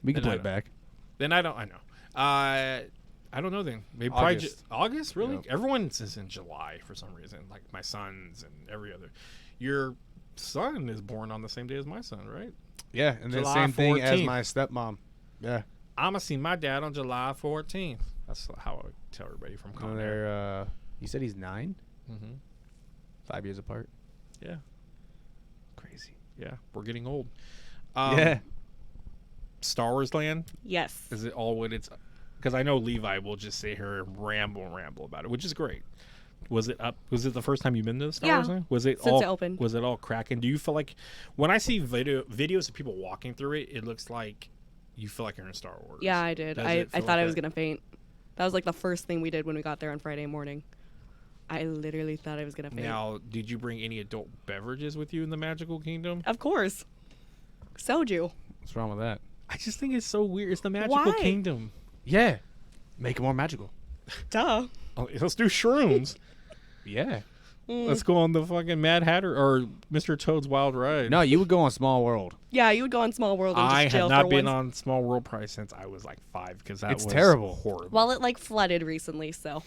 We can Then play I it back. Then I don't. I know. I don't know. Then maybe probably August. August. Really? Yep. Everyone's is in July for some reason. Like my sons and every other. Your son is born on the same day as my son, right? Yeah, and then July same thing as 14th. my stepmom. Yeah. I'm gonna see my dad on July 14th. That's how I tell everybody from And Con Air. they're, you said he's 9? Mm-hmm. 5 years apart. Yeah, Crazy. yeah, we're getting old. Yeah. Star Wars Land. Yes. Is it all what it's? Because I know Levi will just sit here and ramble about it, which is great. Was it up? Was it the first time you've been to the Star Wars Land? Was it Since all it opened. Was it all cracking? Do you feel like when I see videos of people walking through it, it looks like you feel like you're in Star Wars? Yeah, I did. Does I it feel thought like I was that? gonna faint. That was like the first thing we did when we got there on Friday morning. I literally thought I was gonna faint. Now, did you bring any adult beverages with you in the Magical Kingdom? Of course. Soju. What's wrong with that? I just think it's so weird. It's the Magical Why? Kingdom. Yeah. Make it more magical. Duh. Oh, let's do shrooms. Yeah. Let's go on the fucking Mad Hatter or Mr. Toad's Wild Ride. No, you would go on Small World. Yeah, you would go on Small World and just I chill have not for been once. on Small World probably since I was like 5 because that It's was terrible. horrible. Well, it like flooded recently, so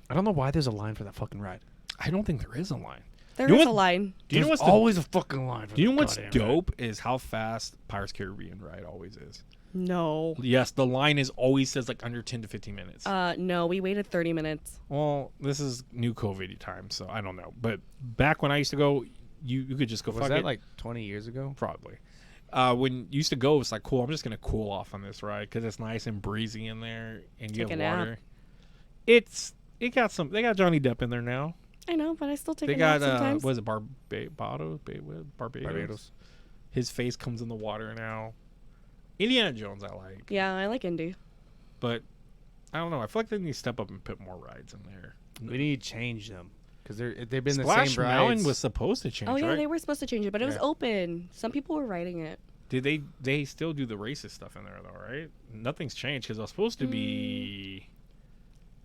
I don't know why there's a line for that fucking ride. I don't think there is a line. there You know is a what- line. Do you know There's what's always a fucking line for Do you know that what's goddamn ride. dope is how fast Pirates Caribbean ride always is. No. Yes, the line is always says like under 10 to 15 minutes. No, we waited 30 minutes. Well, this is new COVID time, so I don't know. But back when I used to go, you could just go. Was fuck that it. like 20 years ago? Probably. When you used to go, it's like cool. I'm just gonna cool off on this ride because it's nice and breezy in there, and you Take have a nap. water. It got some. They got Johnny Depp in there now. I know, but I still take They a nap got sometimes. was it Barbados? Barbados. His face comes in the water now. Indiana Jones, I like, Yeah, I like Indy. but I don't know. I feel like they need to step up and put more rides in there. We need to change them because they've been Splash the same rides. Mountain was supposed to change. Oh yeah, right? they were supposed to change it, but it was Yeah. open. Some people were riding it. Did they still do the racist stuff in there though? Right? Nothing's changed because it was supposed to be.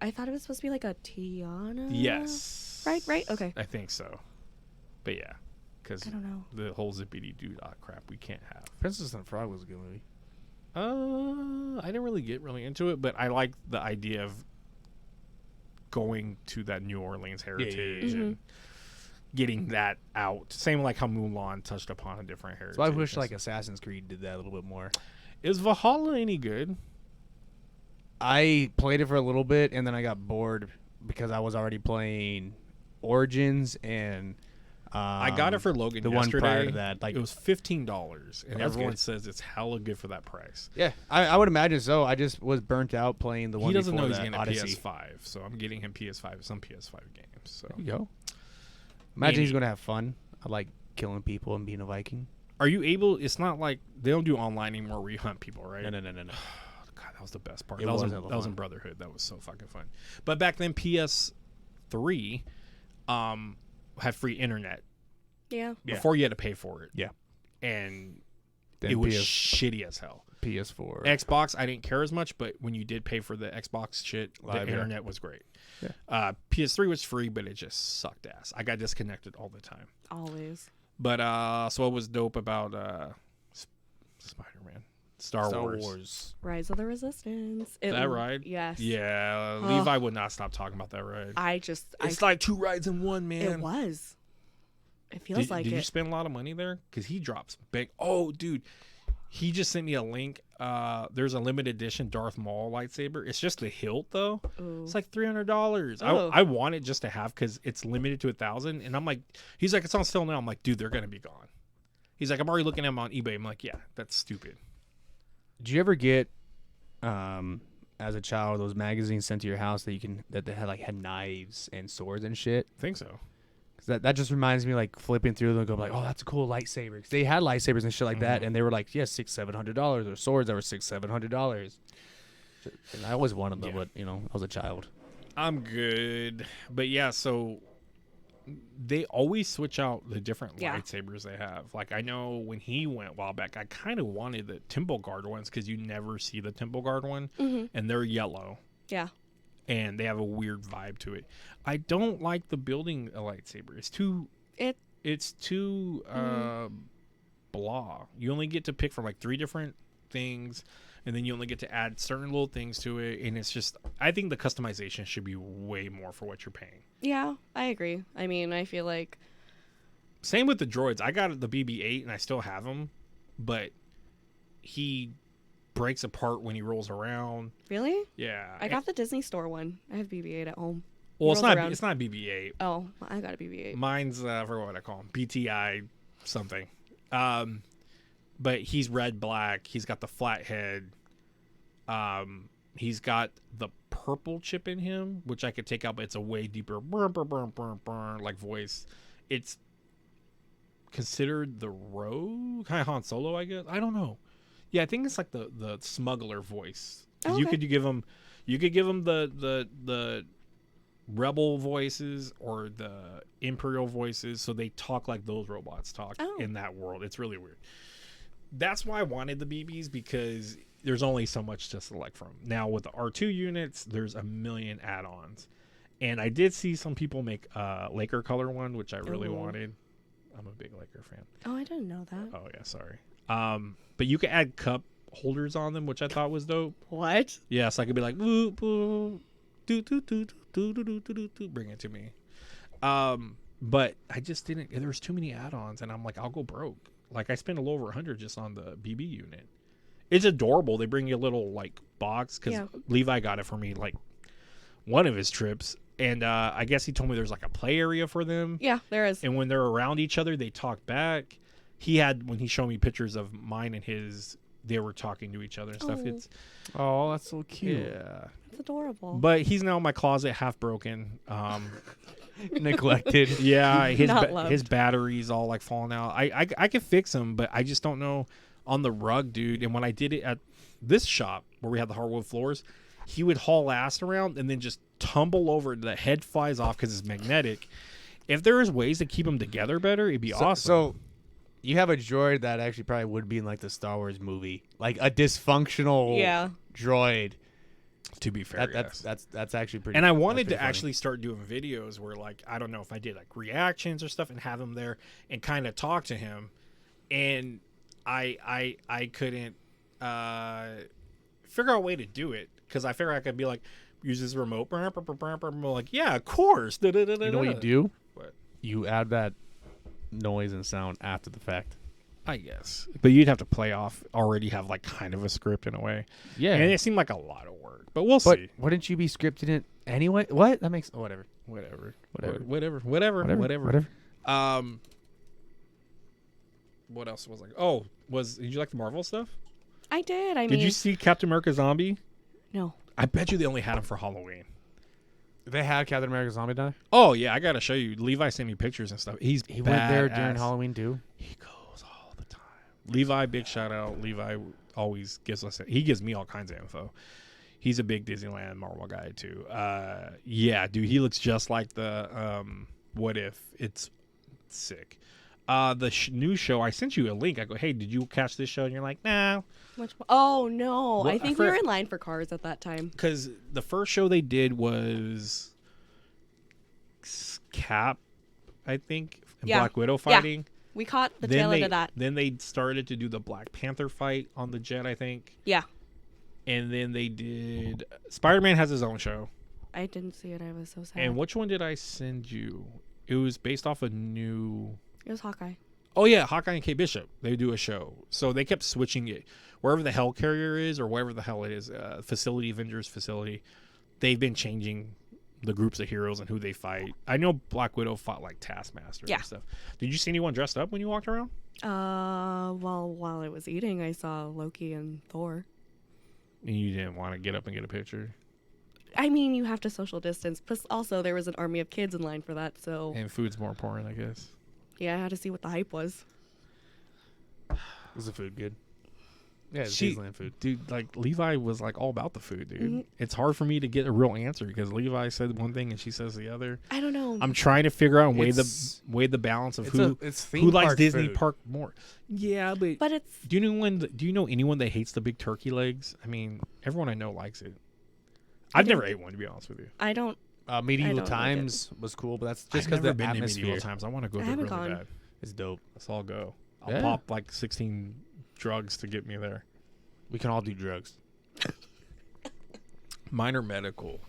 I thought it was supposed to be like a Tiana. Yes. Right. Okay. I think so. But yeah, because I don't know. the whole zippity doo dah crap we can't have. Princess and the Frog was a good movie. I didn't really get into it, but I like the idea of going to that New Orleans heritage yeah. and getting that out. Same like how Mulan touched upon a different heritage. So I wish like Assassin's Creed did that a little bit more. Is Valhalla any good? I played it for a little bit and then I got bored because I was already playing Origins and I got it for Logan the one yesterday. prior to that. Like It was $15, and that's everyone good. says it's hella good for that price. yeah, I would imagine so. I just was burnt out playing the one. He doesn't before know he's that, getting a Odyssey. PS5, so I'm getting him PS5, some PS5 games. So, There you go. Imagine he's Maybe. gonna have fun. I like killing people and being a Viking. are you able? It's not like they don't do online anymore where you hunt people, right? No. God, that was the best part. It That was, was in, hella that was in fun. Brotherhood. That was so fucking fun. But back then, PS3 had free internet. Yeah. Yeah. Before you had to pay for it. Yeah. And Then it was shitty as hell. PS4. Xbox, I didn't care as much, but when you did pay for the Xbox shit, Live, the yeah. internet was great. Yeah. PS3 was free, but it just sucked ass. I got disconnected all the time. Always. But so what was dope about Spider-Man, Star Wars. Rise of the Resistance. That ride? Yes. Yeah, Ugh. Levi would not stop talking about that ride. It's like 2 rides in one, man. It was. It feels like did it. you spend a lot of money there? Because he drops big. Oh, dude. He just sent me a link. There's a limited edition Darth Maul lightsaber. It's just the hilt, though. Ooh. It's like $300. Oh. I want it just to have because it's limited to 1,000. And I'm like, he's like, it's on sale now. I'm like, dude, they're going to be gone. He's like, I'm already looking at them on eBay. I'm like, yeah, that's stupid. Did you ever get, as a child, those magazines sent to your house that they had knives and swords and shit? I think so. 'Cause that just reminds me like flipping through them and go like, oh, that's a cool lightsaber. 'Cause they had lightsabers and shit like that, and they were like, yeah, $600-700, or swords that were $600-700. And I always wanted them, Yeah. but I was a child. I'm good. But yeah, so they always switch out the different Yeah. lightsabers they have. Like I know when he went a while back, I kind of wanted the Temple Guard ones because you never see the Temple Guard one, and they're yellow Yeah. and they have a weird vibe to it. I don't like the building a lightsaber. It's too blah. You only get to pick from like 3 different things, and then you only get to add certain little things to it, and it's just I think the customization should be way more for what you're paying. Yeah, I agree. I mean, I feel like Same with the droids. I got the BB-8 and I still have him, but he breaks apart when he rolls around. Really? Yeah. I got the Disney Store one. I have BB-8 at home. Well, it's rolls not. around. It's not BB-8. Oh, I got a BB-8. Mine's I forgot what I call him. BTI something. But he's red black. He's got the flat head. He's got the purple chip in him, which I could take out, but it's a way deeper like voice. It's considered the rogue, kind of Han Solo, I guess. I don't know. Yeah, I think it's like the smuggler voice. Oh, You okay. could give him the rebel voices or the imperial voices, so they talk like those robots talk in that world. It's really weird. That's why I wanted the BBs, because there's only so much to select from. Now with the R2 units, there's a million add-ons, and I did see some people make a Laker color one, which I really wanted. I'm a big Laker fan. Oh, I didn't know that. Oh yeah, sorry. But you can add cup holders on them, which I thought was dope. What? Yeah, so I could be like, boo, boo, do, do, do, do, do, do, do, do, bring it to me. But I just didn't. There was too many add-ons, and I'm like, I'll go broke. Like, I spent a little over 100 just on the BB unit. It's adorable. They bring you a little like box, because Levi got it for me like one of his trips, and I guess he told me there's like a play area for them. Yeah, there is. And when they're around each other, they talk back. When he showed me pictures of mine and his, they were talking to each other and stuff. It's that's so cute. yeah. It's adorable. But he's now in my closet, half broken. Neglected. Yeah, Not his battery's all like falling out. I can fix him, but I just don't know on the rug, dude. And when I did it at this shop where we had the hardwood floors, he would haul ass around and then just tumble over. The head flies off because it's magnetic. If there is ways to keep them together better, it'd be awesome. So you have a droid that actually probably would be in like the Star Wars movie, like a dysfunctional droid. To be fair, that's actually pretty. And I wanted to funny. actually start doing videos where, like, I don't know if I did like reactions or stuff and have him there and kind of talk to him, and I couldn't figure out a way to do it, because I figured I could be like, use this remote. I'm like, yeah, of course. You know what you do? What? You add that noise and sound after the fact. I guess, but you'd have to already have like kind of a script in a way. Yeah, and it seemed like a lot of work, but we'll but see. Wouldn't you be scripting it anyway? What? That makes whatever. What else was like? Did you like the Marvel stuff? I did. Did you see Captain America Zombie? No. I bet you they only had him for Halloween. They had Captain America Zombie die? Oh yeah, I gotta show you. Levi sent me pictures and stuff. He went there during Halloween too. He goes all the time. Levi, big shout out. Levi always gives us. He gives me all kinds of info. He's a big Disneyland Marvel guy too. Yeah, dude, he looks just like the What If. It's sick. The new show, I sent you a link. I go, hey, did you catch this show? And you're like, nah. Oh no, Well, I think we were in line for Cars at that time. Because the first show they did was Cap, I think, and Black Widow fighting. Yeah. We caught the tail end of that. Then they started to do the Black Panther fight on the jet, I think. Yeah. And then they did Spider-Man has his own show. I didn't see it. I was so sad. And which one did I send you? It was based off a new. It was Hawkeye. Oh yeah, Hawkeye and Kate Bishop. They do a show, so they kept switching it. Wherever the Hell Carrier is, or wherever the hell it is, facility, Avengers facility, they've been changing the groups of heroes and who they fight. I know Black Widow fought like Taskmaster and stuff. Did you see anyone dressed up when you walked around? Well, while I was eating, I saw Loki and Thor. And you didn't want to get up and get a picture? I mean, you have to social distance. Plus, also, there was an army of kids in line for that, so... And food's more important, I guess. Yeah, I had to see what the hype was. Was the food good? Yeah, it's She- Disneyland food. Dude, like, Levi was, like, all about the food, dude. Mhm. It's hard for me to get a real answer because Levi said one thing and she says the other. I don't know. I'm trying to figure out and weigh It's- the balance of it's who theme likes park Disney food. Park more. Yeah, but it's... do you know anyone that hates the big turkey legs? I mean, everyone I know likes it. I've never ate one, to be honest with you. I don't... I Medieval don't like Times was cool, but that's just I've because never the been to atmosphere. medieval times. I want to go I there haven't really gone. bad. It's dope. Let's all go. I'll Yeah. pop like 16 drugs to get me there. We can all do drugs. Mine are medical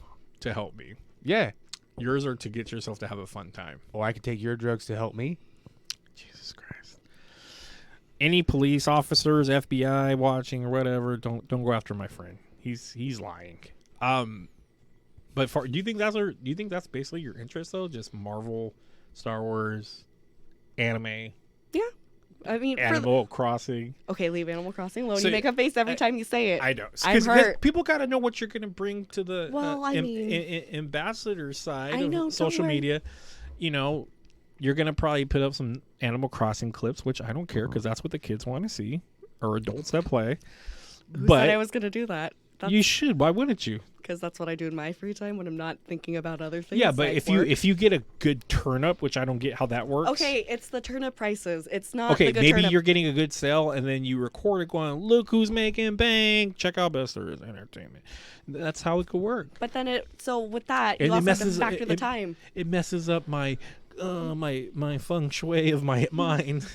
to help me. Yeah. Yours are to get yourself to have a fun time. Or I could take your drugs to help me. Jesus Christ. Any police officers, FBI watching or whatever, don't go after my friend. He's lying. But do you think that's basically your interest though? Just Marvel, Star Wars, anime. Yeah. I mean, Animal Crossing. Okay, leave Animal Crossing alone. So, you make a face every time you say it. I know. I'm hurt. People got to know what you're going to bring to the ambassador side of social media. You know, you're going to probably put up some Animal Crossing clips, which I don't care because that's what the kids want to see, or adults that play. Who said I was going to do that? You should. Why wouldn't you? Because that's what I do in my free time when I'm not thinking about other things. Yeah, but like if you get a good turnip, which I don't get how that works. Okay, it's the turnip prices. It's not okay. The good Maybe turnip. you're getting a good sale, and then you record it, going, "Look who's making bank! Check out Best There Is Entertainment." That's how it could work. But then with that, And you also have to factor the time. It messes up my feng shui of my mind.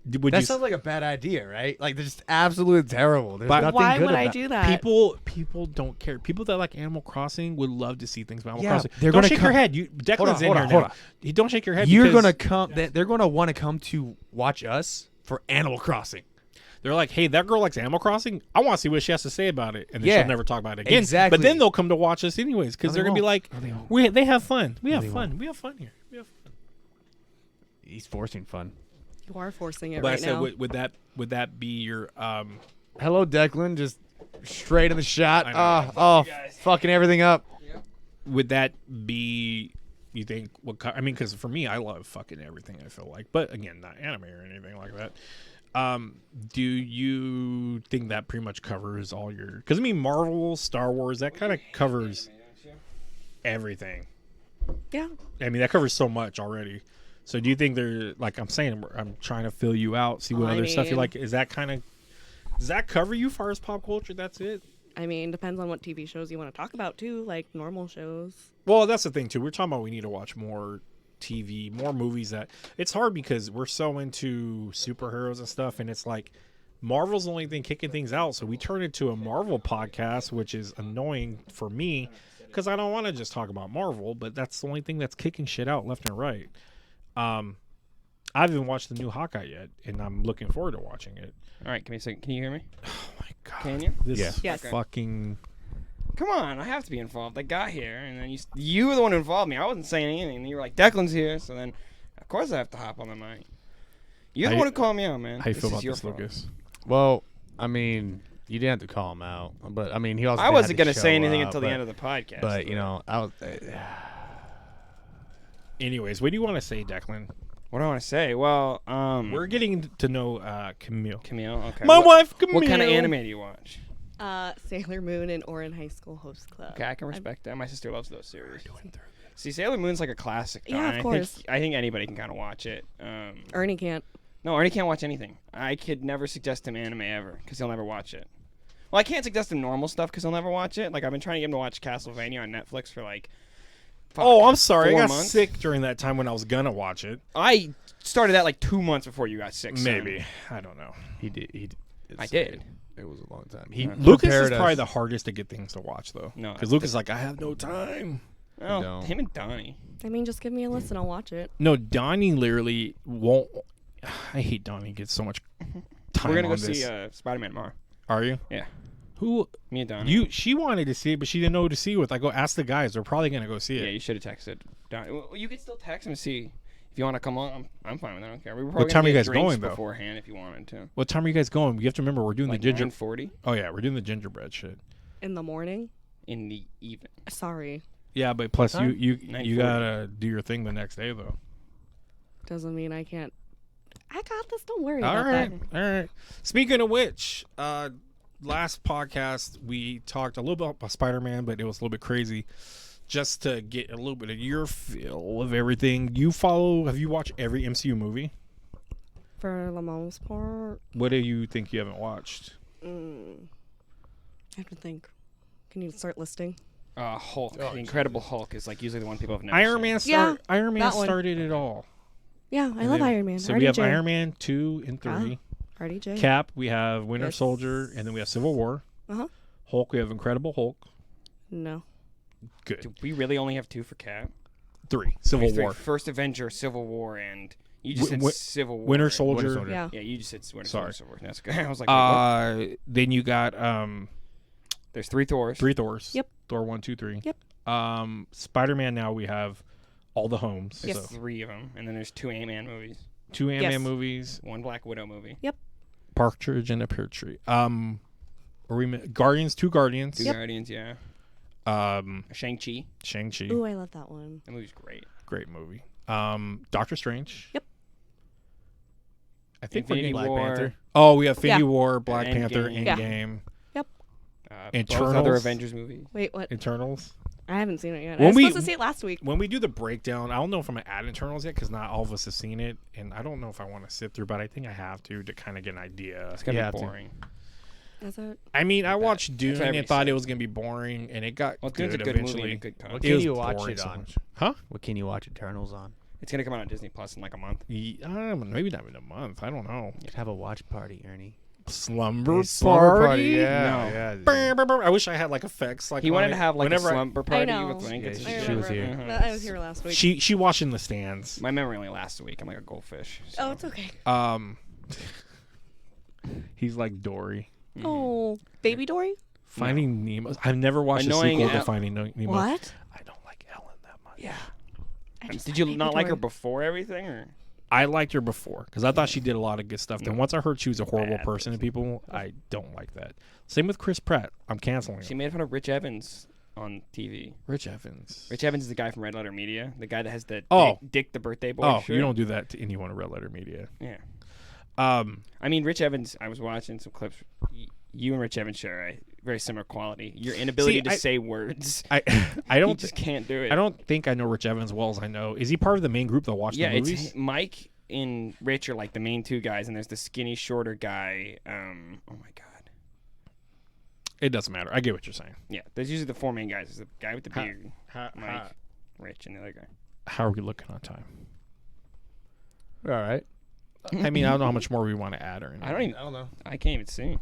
That sounds like a bad idea, right? Like they're just absolutely terrible. There's nothing why good would I about do that? People don't care. People that like Animal Crossing would love to see things about Animal Yeah, Crossing. they're Don't gonna shake your head. Declan's in here now. You don't shake your head. You're because gonna come. They're gonna want to come to watch us for Animal Crossing. They're like, hey, that girl likes Animal Crossing. I want to see what she has to say about it, and then Yeah, she'll never talk about it again. exactly. But then they'll come to watch us anyways because No, they're they gonna be like, won't. No, they won't. they have fun. We have they fun. won't. We have fun here. We have fun. He's forcing fun. You are forcing it But right I said, now. would that be your Hello, Declan. Just straight in the shot. I know. Fucking everything up. would that be? You think? I mean, because for me, I love fucking everything. I feel like, but again, not anime or anything like that. Do you think that pretty much covers all your? Because I mean, Marvel, Star Wars, that kind of covers everything. Yeah. I mean, that covers so much already. So do you think they're like I'm saying? I'm trying to fill you out, see what other stuff you like. Is that kind of? Does that cover you as far as pop culture? That's it. I mean, depends on what TV shows you want to talk about too, like normal shows. Well, that's the thing too. We're talking about we need to watch more TV, more movies. That it's hard because we're so into superheroes and stuff, and it's like Marvel's the only thing kicking things out. So we turn into a Marvel podcast, which is annoying for me because I don't want to just talk about Marvel, but that's the only thing that's kicking shit out left and right. I haven't watched the new Hawkeye yet, and I'm looking forward to watching it. All right, give me a second. Can you hear me? Oh my god! Can you? This Yes. fucking. Come on, I have to be involved. I got here, and then you were the one who involved me. I wasn't saying anything. And you were like, Declan's here, so then, of course, I have to hop on the mic. You're the one who called me out, man. How you feel about your this, fault. Lucas? Well, I mean, you didn't have to call him out, but I mean, he also. I wasn't going to say anything until the end of the podcast. But you know, I was. Anyways, what do you want to say, Declan? What do I want to say? Well, We're getting to know Camille. Camille. Okay. My wife, Camille. What kind of anime do you watch? Sailor Moon and Ouran High School Host Club. Okay, I can respect that. My sister loves those series. See, Sailor Moon's like a classic. Though, Yeah, and of course. I think anybody can kind of watch it. Ernie can't. No, Ernie can't watch anything. I could never suggest him anime ever because he'll never watch it. Well, I can't suggest him normal stuff because he'll never watch it. Like I've been trying to get him to watch Castlevania on Netflix for like. Oh, I'm sorry. I 4 got months. sick during that time when I was gonna watch it. I started that like 2 months before you got sick. son. Maybe. I don't know. He did. I did. It was a long time. He Lucas is prepared probably us. the hardest to get things to watch, though. No, Because Lucas is like, I have no time. Oh, No. him and Donnie. I mean, just give me a list and I'll watch it. No, Donnie literally won't. I hate Donnie. Gets so much time We're gonna on go this. see Spider-Man tomorrow. Are you? Yeah. Who? Me and Donnie. She wanted to see it, but she didn't know who to see with. I go ask the guys. They're probably gonna go see Yeah, it. you should have texted Donnie. Well, you could still text him and see if you want to come on. I'm fine with that. I don't care. We were probably What time gonna are you get guys drinks going, though? beforehand if you wanted to. What time are you guys going? You have to remember we're doing Like the ginger. 9:40 Oh yeah, we're doing the gingerbread shit. In the morning? in the evening. Sorry. Yeah, but plus time? you 9:40. gotta do your thing the next day though. Doesn't mean I can't. I got this. Don't worry All about right, that. all right. Speaking of which, last podcast we talked a little bit about Spider-Man, but it was a little bit crazy. Just to get a little bit of your feel of everything, have you watched every MCU movie? For the most part, What do you think you haven't watched? I have to think. Can you start listing? Hulk. The Incredible Hulk is like usually the one people have never Iron seen. Man. Iron Man that one. started it all. Yeah, I love Iron Man. So we have RDJ. Iron Man 2 and 3. RDJ. Cap, we have Winter Yes. Soldier, and then we have Civil War. Uh-huh. Hulk, we have Incredible Hulk. No. Good. Do we really only have 2 for Cap? 3. Civil War. First Avenger, Civil War, and you just said Civil War. Winter and- Soldier. Yeah. Yeah, you just said Winter Sorry. Soldier. Civil War. That's good. I was like, wait, what? Then you got There's 3 Thors. 3 Thors. Yep. Thor 1, 2, 3. Yep. Spider-Man. Now we have all the homes. There's Yes. So 3 of them, and then there's 2 Ant-Man movies, 2 Ant-Man Yes. movies. 1 Black Widow movie. Partridge in a Pear Tree. Guardians. 2 Guardians. 2 Yep. Guardians, yeah. Shang-Chi. Shang-Chi. Ooh, I love that one. That movie's great. Great movie. Doctor Strange. Yep. I think Infinity we're Black War. Panther. Oh, we have Infinity Yeah. War, Black Endgame. Panther, Yeah. Endgame, Both Eternals. other Avengers movies. Wait, what? Eternals. I haven't seen it yet. When I was we- supposed to see it last week. When we do the breakdown, I don't know if I'm gonna add Eternals yet because not all of us have seen it, and I don't know if I want to sit through, but I think I have to kind of get an idea. It's gonna Yeah, be too. boring. Is it? I mean, I watched Dune what and everybody thought said. it was gonna be boring, and it got Well, good Dune's a good eventually. movie and a good What concept. can was you watch boring it so on? much. Huh? What can you watch Eternals on? It's gonna come out on Disney Plus in like a month. Maybe not in a month. I don't know. You could have a watch party, Ernie. Slumber, Slumber party. Yeah, No. yeah. Brr, brr, brr. I wish I had like effects like He on wanted it. to have like Whenever a slumber party know. with blankets. Yeah, I and she shit. was here. remember. Uh-huh. I was here last week. she watched in the stands. My memory only lasts a week. I'm like a goldfish. So. Oh, it's okay. He's like Dory. Oh, Baby Dory? Finding Nemo. I've never watched Annoying a sequel to Al- Finding Nemo. What? I don't like Ellen that much. Yeah. I just Did you Baby not like her Dory. before everything, or? I liked her before because I thought she did a lot of good stuff. Then once I heard she was a horrible Bad person to people, I don't like that. Same with Chris Pratt. I'm canceling She him. made fun of Rich Evans on TV. Rich Evans. Rich Evans is the guy from Red Letter Media, the guy that has the Oh. Dick the Birthday Boy Oh, shirt. you don't do that to anyone in Red Letter Media. Yeah. Um, I mean, Rich Evans, I was watching some clips. You and Rich Evans share a very similar quality. Your inability See, to say words. I You don't just can't do it. I don't think I know Rich Evans as well as I know. Is he part of the main group that watched Yeah, the movies? it's Mike and Rich are like the main 2 guys, and there's the skinny, shorter guy. Oh my god. It doesn't matter. I get what you're saying. Yeah, there's usually the 4 main guys. There's the guy with the Ha- beard, Mike, Rich, and the other guy. How are we looking on time? All right. I mean, I don't know how much more we want to add or anything. I don't know. I can't even see.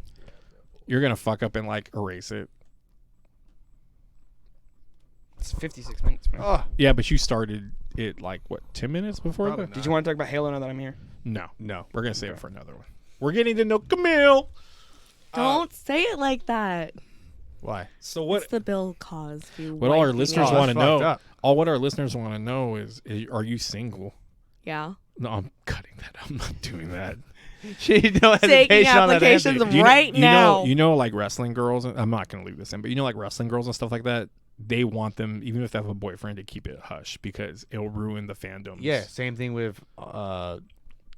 You're gonna fuck up and like erase it. It's 56 minutes, man. Oh Yeah, but you started it like what 10 minutes before Probably that? Did you want to talk about Halo now that I'm here? No, no. we're gonna save it for another one. We're getting to know Camille. Don't say it like that. Why? So what? It's the Bill Cosby. What all our white listeners female. want to that's fucked know? up. All what our listeners want to know is, are you single? Yeah. No, I'm cutting that. I'm not doing that. She no Taking hesitation on that answer. applications You know- right you now. know, you know, like wrestling girls. I'm not gonna leave this in, but you know, like wrestling girls and stuff like that. They want them, even if they have a boyfriend, to keep it hush because it'll ruin the fandom. Yeah, same thing with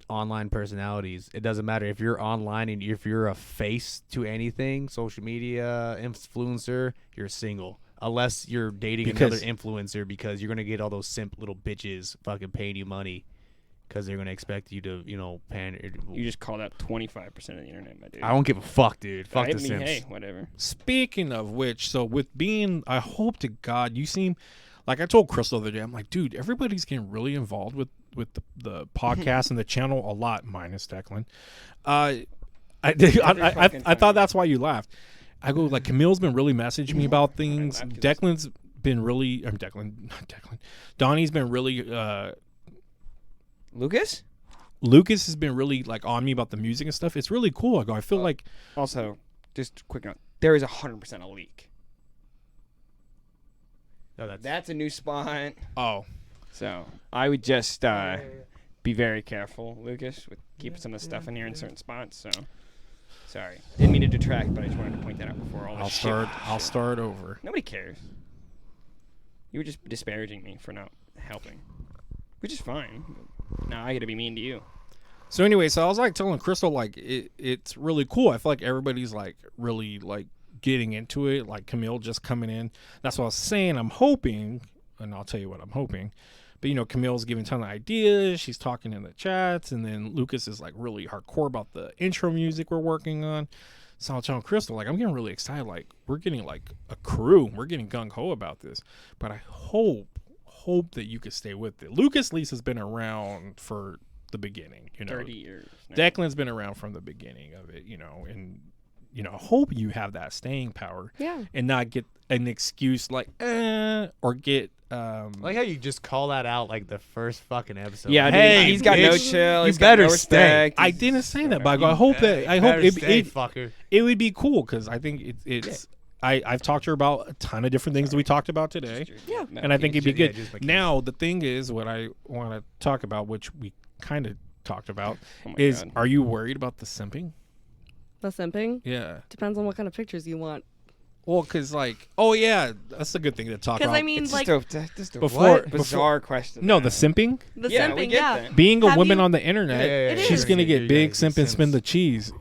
online personalities. It doesn't matter if you're online and if you're a face to anything, social media, influencer, you're single. Unless you're dating Because- another influencer because you're going to get all those simp little bitches fucking paying you money because they're going to expect you to, pan. You just called out 25% of the internet, my dude. I don't give a fuck, dude. Fuck I the mean, simps. hey, whatever. Speaking of which, so with being, I hope to God you seem like I told Crystal the other day. I'm like, dude, everybody's getting really involved with the podcast and the channel a lot, minus Declan. I thought that's why you laughed. I go like Camille's been really messaging me about things. laughed 'cause Declan's been really, not Declan. Donnie's been really. Lucas? Lucas has been really like on me about the music and stuff. It's really cool. I go, I feel like Also, just a quick note. There is 100% a leak. No, that's That's a new spot. oh. So I would just be very careful, Lucas, with keeping some of the stuff in here in certain spots. So sorry, didn't mean to detract, but I just wanted to point that out before all this I'll start over. Nobody cares. You were just disparaging me for not helping, which is fine. Now I got to be mean to you. So anyway, so I was like telling Crystal like it's really cool. I feel like everybody's like really like getting into it. Like Camille just coming in. That's what I was saying. I'm hoping, and I'll tell you what I'm hoping. But Camille's giving a ton of ideas. She's talking in the chats, and then Lucas is like really hardcore about the intro music we're working on. So I'm telling Crystal like I'm getting really excited. Like we're getting like a crew. We're getting gung ho about this. But I hope that you could stay with it. Lucas at least has been around for the beginning. 30 years. now. Declan's been around from the beginning of it, and hope you have that staying power Yeah. and not get an excuse like or get Like how you just call that out like the first fucking episode. Yeah, hey, dude, he's got no bitch, chill. You He's better got no stay. respect. I he's- didn't say that, whatever. but I hope that Stay, fucker. it would be cool because I think it's I've talked to her about a ton of different things that we talked about today, Yeah. No, and I think it'd be Yeah, good. just make Now the thing is, what I want to talk about, which we kind of talked about, Oh my is God. are you worried about the simping? The simping Yeah. depends on what kind of pictures you want. Well, because oh yeah, that's a good thing to talk Because about. I mean, It's like just a Before- bizarre question. no, man. the simping, the Yeah, we simping, get yeah. that. being a Have woman you- on the internet, Yeah, It she's is. gonna get You big gotta simp be and spin simps. the cheese,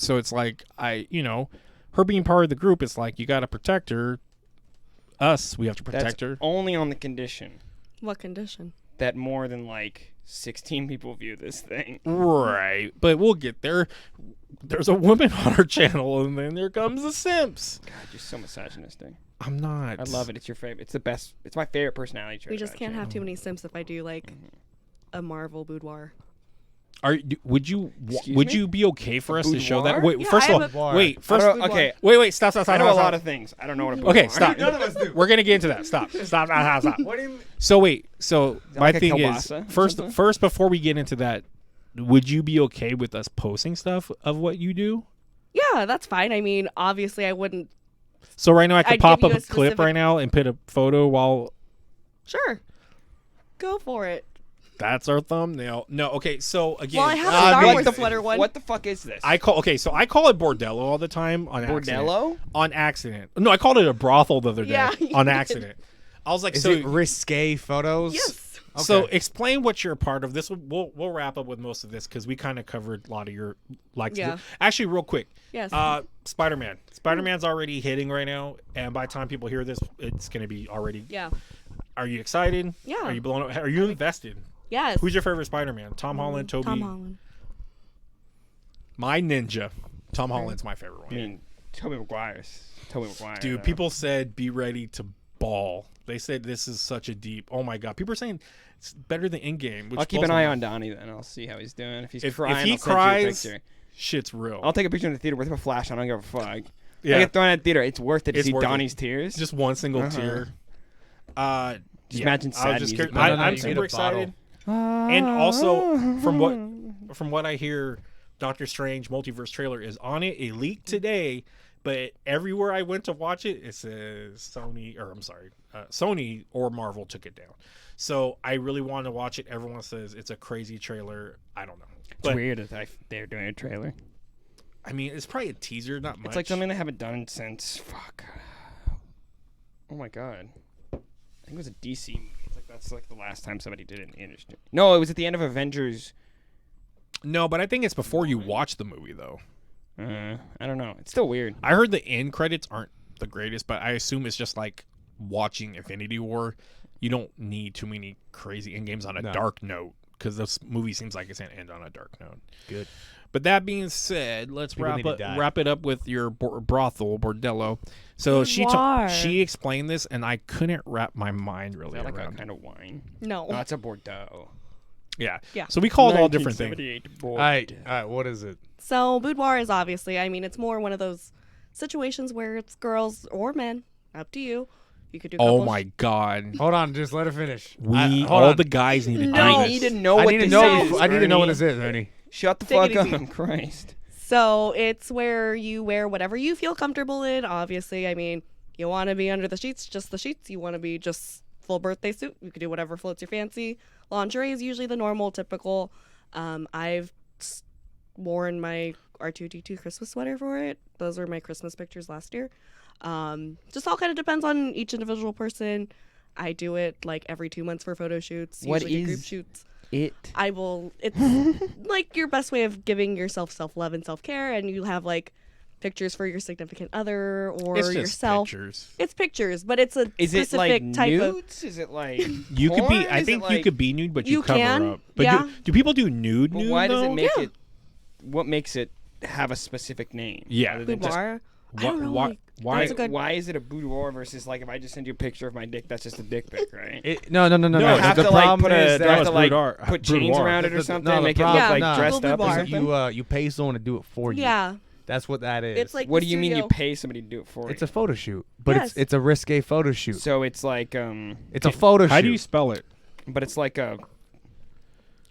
So it's like her being part of the group, it's like you got to protect her. Us, we have to protect That's her. only on the condition What condition? that more than like 16 people view this thing. Right, but we'll get there. There's a woman on her channel, and then there comes the simps. God, you're so misogynistic. I'm not. I love it. It's your favorite. It's the best. It's my favorite personality trait. We just about can't you. have too many simps if I do like a Marvel boudoir. Would Excuse me? you be okay for A us to show that? boudoir? Wait, Yeah, first I of have all, a- wait. I First, don't- okay. wait. Stop. I know a lot of things. I don't know what a Okay, boudoir stop. None of us do. We're gonna get into that. Stop. Stop. What do you mean? So wait. So my like a thing kielbasa or is something? first before we get into that, would you be okay with us posting stuff of what you do? Yeah, that's fine. I mean, obviously, I wouldn't. So right now I could I'd pop give up you a a clip specific- right now and put a photo while Sure. Go for it. that's our thumbnail. No, okay. So again, Well, I have a Uh, Star what Wars the- sweater one. What the fuck is this? I call it bordello all the time on accident. Bordello? On accident. No, I called it a brothel the other day Yeah, you on did. accident. I was like, Is so it risque photos? Yes. So Okay. explain what you're a part of. This we'll wrap up with most of this because we kind of covered a lot of your likes. Yeah. Actually, real quick. Yes. Spider-Man. Spider-Man's already hitting right now, and by the time people hear this, it's gonna be already. Yeah. Are you excited? Yeah. Are you blown up? Are you invested? Yes. Who's your favorite Spider-Man? Tom Holland, Toby. Tom Holland. My Ninja. Tom Holland's my favorite one. I mean, Tobey Maguire's. Tobey Maguire. Dude, though. people said be ready to bawl. They said this is such a deep. Oh my god, people are saying it's better than Endgame. Which I'll keep blows an my eye mind. on Donnie then. I'll see how he's doing. If he's If crying, he I'll cries, send you a picture. shit's real. I'll take a picture in the theater with a flash. I don't give a fuck. yeah, I get thrown at the theater. It's worth it to It's see worth it. Donnie's tears. just one single Uh-huh. tear. Just Yeah. imagine I sad was just music. curious- No, I'm you super get a excited. And also, from what I hear, Doctor Strange Multiverse trailer is on it. It leaked today, but everywhere I went to watch it, it says Sony or Marvel took it down. So I really want to watch it. Everyone says it's a crazy trailer. I don't know. It's But weird that they're doing a trailer. I mean, it's probably a teaser, not much. It's like something they haven't done since. Fuck. Oh my god. I think it was a DC movie. It's like that's like the last time somebody did it in the industry. No, it was at the end of Avengers. No, but I think it's before you watch the movie, though. I don't know. It's still weird. I heard the end credits aren't the greatest, but I assume it's just like watching Infinity War. You don't need too many crazy end games on a No. dark note because this movie seems like it's gonna end on a dark note. Good. But that being said, let's People need to die. wrap it up with your brothel bordello. So Boudoir. she explained this, and I couldn't wrap my mind Is really that like a around. kind of wine? No. No, it's a Bordeaux. Yeah. Yeah. So we call it all different things. 1978 All Bordeaux. right. What is it? So boudoir is obviously, I mean, it's more one of those situations where it's girls or men, up to you. You could do. Oh couples. my god. Hold on. Just let her finish. We hold all on. the guys need to do No. I this. need to know I what need to this know. is. I need to know what Ernie. this is, Ernie. Shut the Take fuck it up, easy. Christ. So it's where you wear whatever you feel comfortable in. Obviously, I mean, you want to be under the sheets, just the sheets. You want to be just full birthday suit. You could do whatever floats your fancy. Lingerie is usually the normal, typical. I've worn my R2D2 Christmas sweater for it. Those were my Christmas pictures last year. Just all kind of depends on each individual person. I do it like every 2 months for photo shoots, What usually group is shoots. It. I will. It's like your best way of giving yourself self-love and self-care, and you have like pictures for your significant other or It's just yourself. pictures. It's pictures, but it's a Is it specific like type of. nudes? Is it like You could be. porn? I Is it think you like- could be nude, but you You cover can, up. But yeah. do people do nude? But Nude why does though? it make Yeah. it? What makes it have a specific name? Yeah. Other than just- Boudoir. I Why? don't know, Why? like, why? that's a good- Why is it a boudoir versus like if I just send you a picture of my dick, that's just a dick pic, right? No. No, Do I have The to like problem put is a? Do that I have to like boudoir. put chains Boudoir. around it or The- something? no, the Make it look problem- like no. dressed Little up or boudoir. something? you pay someone to do it for you. Yeah. That's what that is. It's like What the do you mean you studio- pay somebody to do it for it's you? a photo shoot, but Yes. it's a risque photo shoot. So it's like It's a photo shoot. How do you spell it? but it's like a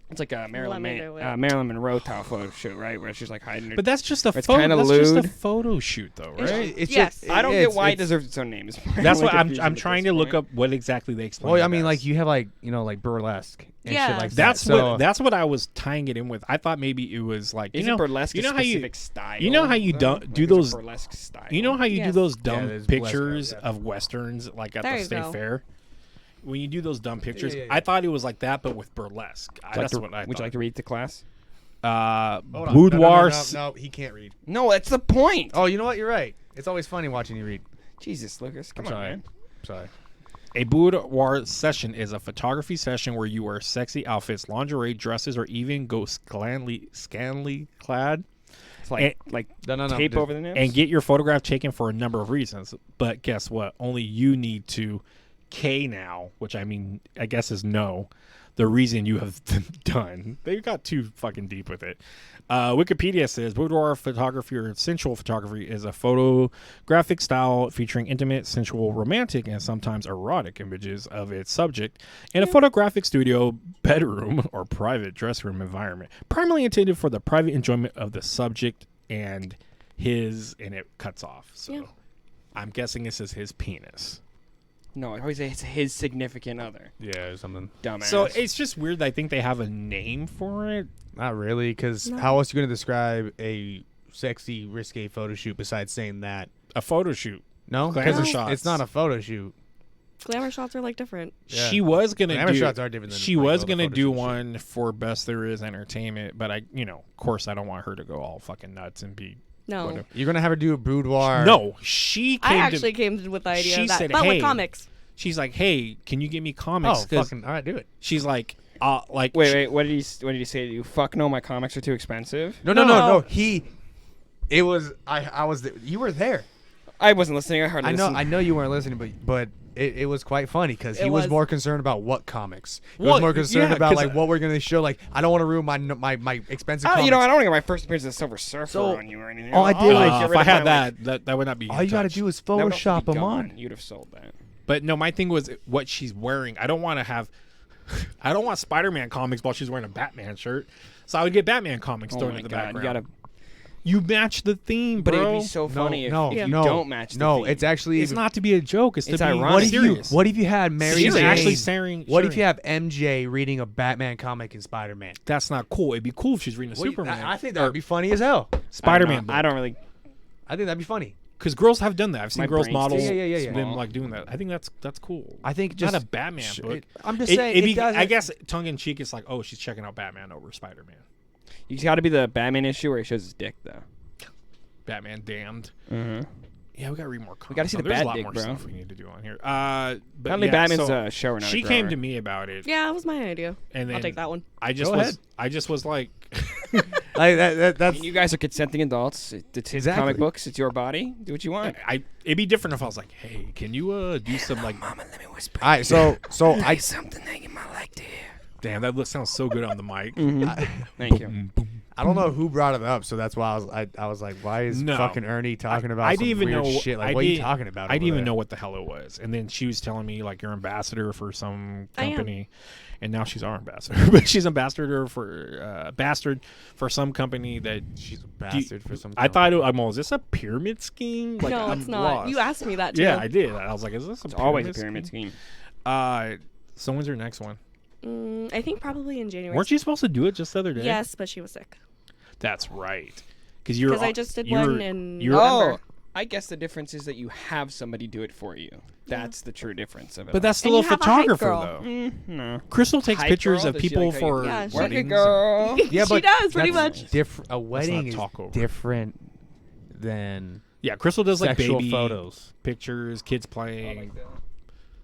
Let me do it. Marilyn Monroe style photo shoot, right? Where she's like hiding her. But that's just a It's photo. kinda That's just a lewd. photo shoot, though, It's- right? It's Yes. just, I don't get it's- why it it's- deserves its own name. It's That's what confusing I'm at trying this to look point. up what exactly they explain. Well, it I mean, as. like you have like like burlesque and Yeah. shit like That's that. So, that's what I was tying it in with. I thought maybe it was like Isn't burlesque you know a how you- specific style? you know how you though? don't Like, do there's a those- burlesque style. You know how you do Yes. those Yeah, dumb there's pictures burlesque, yeah. of westerns, like at There the you state go. fair. When you do those dumb pictures, yeah, yeah. I thought it was like that, but with burlesque. That's what I thought. Would you like to read to class? Hold on. Boudoir. No, he can't read. No, that's the point. Oh, you know what? You're right. It's always funny watching you read. Jesus, Lucas, come on, sorry. man. Sorry. A boudoir session is a photography session where you wear sexy outfits, lingerie, dresses, or even go scantily clad It's like No. tape over the nips. and get your photograph taken for a number of reasons. But guess what? Only you need to K now, which I mean, I guess is no. The reason you have done. They got too fucking deep with it. Wikipedia says boudoir photography or sensual photography is a photographic style featuring intimate, sensual, romantic, and sometimes erotic images of its subject in a photographic studio, bedroom, or private dressing room environment, primarily intended for the private enjoyment of the subject and it cuts off. So Yeah. I'm guessing this is his penis. No, I always say it's his significant other. Yeah, or something. Dumbass. So it's just weird that I think they have a name for it. Not really, because No. how else are you going to describe a sexy, risque photo shoot besides saying that? A photo shoot. No, Glamour because shots. it's not a photo shoot. Glamour shots are like different. Yeah. She was gonna Glamour do. shots are different than She like, was all the gonna photo do shoot shit. one for Best There Is Entertainment, but of course, I don't want her to go all fucking nuts and be. No. Whatever. You're going to have her do a boudoir. No, she came. I actually came with the idea she of that. said, But "Hey." with comics. She's like, "Hey, can you give me Oh, comics?" 'Cause fucking. All right, do it. she's like, wait. What did he say to you? Fuck no, my comics are too expensive. No. It was. I was. You were there. I wasn't listening. I hardly listened. I know you weren't listening, but it was quite funny because he It was was. more concerned about what comics. He Well, was more concerned yeah, about 'cause like what we're gonna show. Like I don't want to ruin my expensive. Oh, comics. you know, I don't want to get my first appearance of Silver Surfer So, on you or anything. all I did I'll, was- get if rid I of had my, like, that would not be. all you got to touched. do is that would also Photoshop be them gone. on. You'd have sold that. But no, my thing was what she's wearing. I don't want to have. I don't want Spider-Man comics while she's wearing a Batman shirt. So I would get Batman comics Oh thrown my in the god, background. you gotta. You match the theme, But bro. it'd be so funny if you no, don't match the No, theme. it's actually. It's not to be a joke. It's to It's be ironic. What if serious. you? What if you had Mary She's Jane? actually sharing. What if you have MJ reading a Batman comic in Spider-Man? That's not cool. It'd be cool if she's reading a Superman. I think that would be funny as hell. Spider-Man. I don't really. I think that'd be funny. Because girls have done that. I've seen My girls brain's model too Yeah. them like doing that. I think that's cool. I think Not just a Batman book. I'm just It- saying. it'd It be- doesn't, I guess tongue in cheek, it's like, oh, she's checking out Batman over Spider-Man. You got to be the Batman issue where he shows his dick, though. Batman damned. Mm-hmm. Yeah, we gotta read more comics. gotta see the There's bad a lot dick, more bro. stuff we need to do on here. But Apparently, yeah, Batman's so a shower, not she a came grower. to me about it, Yeah, it was my idea. and then I'll take that one. I just Go was, ahead. I just was like, like that's I mean, you guys are consenting adults. It's his Exactly. comic books. It's your body. Do what you want. it'd be different if I was like, hey, can you do some like, Mama, let me whisper. all right. So I something that you might like to hear. damn, that sounds so good on the mic. Thank you. I don't know who brought it up, so that's why I was like, why is No. fucking Ernie talking about I some didn't even weird know shit? Like, I what are you didn't- talking about? I didn't over even there? know what the hell it was, and then she was telling me like you're ambassador for some I am. company, and now she's our ambassador, but she's ambassador for bastard for some company that She's a bastard for some. I thought, is this a pyramid scheme? Like, no, I'm it's not. lost. You asked me that too. Yeah, I did. I was like, is this a It's always a pyramid scheme. So when's your next one? I think probably in January. Weren't you supposed to do it just the other day? Yes, but she was sick. That's right. Because Because I just did one in you're- Oh, November. I guess the difference is that you have somebody do it for you. That's the true difference of it. But that's And still a you have a hype photographer, girl. though. no. Crystal takes Hype pictures girl? of Does she people like how you for Yeah, she- Work weddings. it, girl. Yeah, She but does, pretty that's much. A wedding is talk over. different than Yeah, Crystal does like sexual baby photos. pictures, kids playing.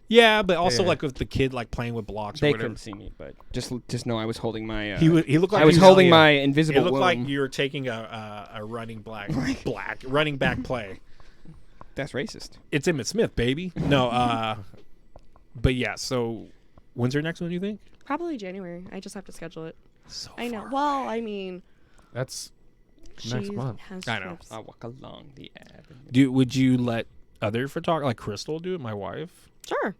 Yeah, but also Yeah. like with the kid like playing with blocks They or whatever. couldn't see me, but just know I was holding my. He looked like I was he holding yeah. my It invisible looked womb. like you were taking a running running back play. That's racist. It's Emmitt Smith, baby. No, but yeah. So when's your next one? You think? Probably January. I just have to schedule it. So I know. far. Well, I mean, That's next She month. has I know. trips. I'll walk along the avenue. Would you let other photographers, like Crystal, do it? My wife, Sure.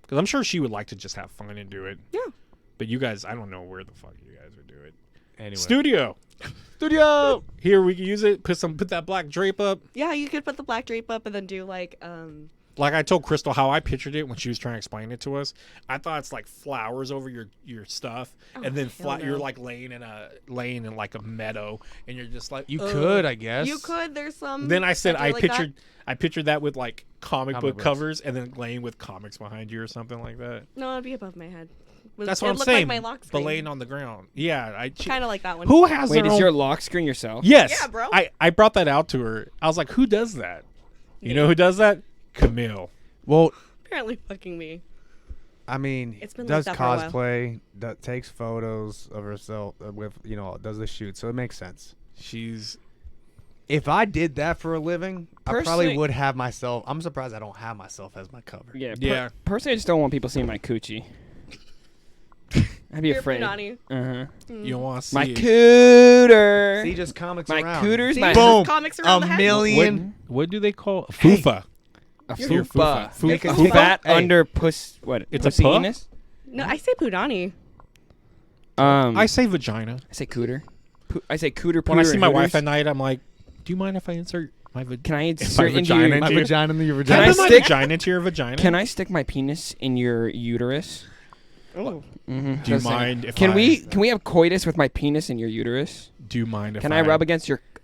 because I'm sure she would like to just have fun and do it. Yeah. But you guys, I don't know where the fuck you guys would do it. Anyway. Studio. Here we can use it. Put that black drape up. Yeah, you could put the black drape up and then do like Like I told Crystal how I pictured it when she was trying to explain it to us. I thought it's like flowers over your stuff, and then hell you're no. like laying in like a meadow, and you're just like You could, I guess. you could. There's some. Then I said that do like that. I pictured that with like comic book books. covers, and then laying with comics behind you or something like that. No, it'd be above my head. That's what I'm looked saying. Like my lock but screen. laying on the ground. Yeah, Kind of like that one. who has Wait, their is own- your lock screen yourself? Yes. Yeah, bro. I brought that out to her. I was like, who does that? You know who does that? Camille. Well, Apparently, fucking me. I mean, It's been does like that for a while. cosplay, takes photos of herself with, does the shoot, so it makes sense. She's If I did that for a living, I probably Personally- would have myself. I'm surprised I don't have myself as my cover. Yeah. Yeah. Personally, I just don't want people seeing my coochie. I'd be You're afraid. punani. Uh-huh. you don't want to see My it. cooter. See, just comics my around. cooters. See, My just Boom. comics around A the house. million. What do they call a fufa? A Your fupa. fupa. Make Fupa. a A fupa. fat Hey. under puss. What? It's a pussy puh? anus? No, I say punani. I say vagina. I say cooter. I say cooter. When I pooter, see and my wife hooters. at night, I'm like, do you mind if I insert my vagina? Can I my insert into vagina your, My into your- vagina into your Can Can I I vagina. put my stick- vagina into your vagina? Can I stick my penis in your uterus? Oh. Mm-hmm. Do you mind if Can I- we have coitus with my penis in your uterus? Do you mind if Can I rub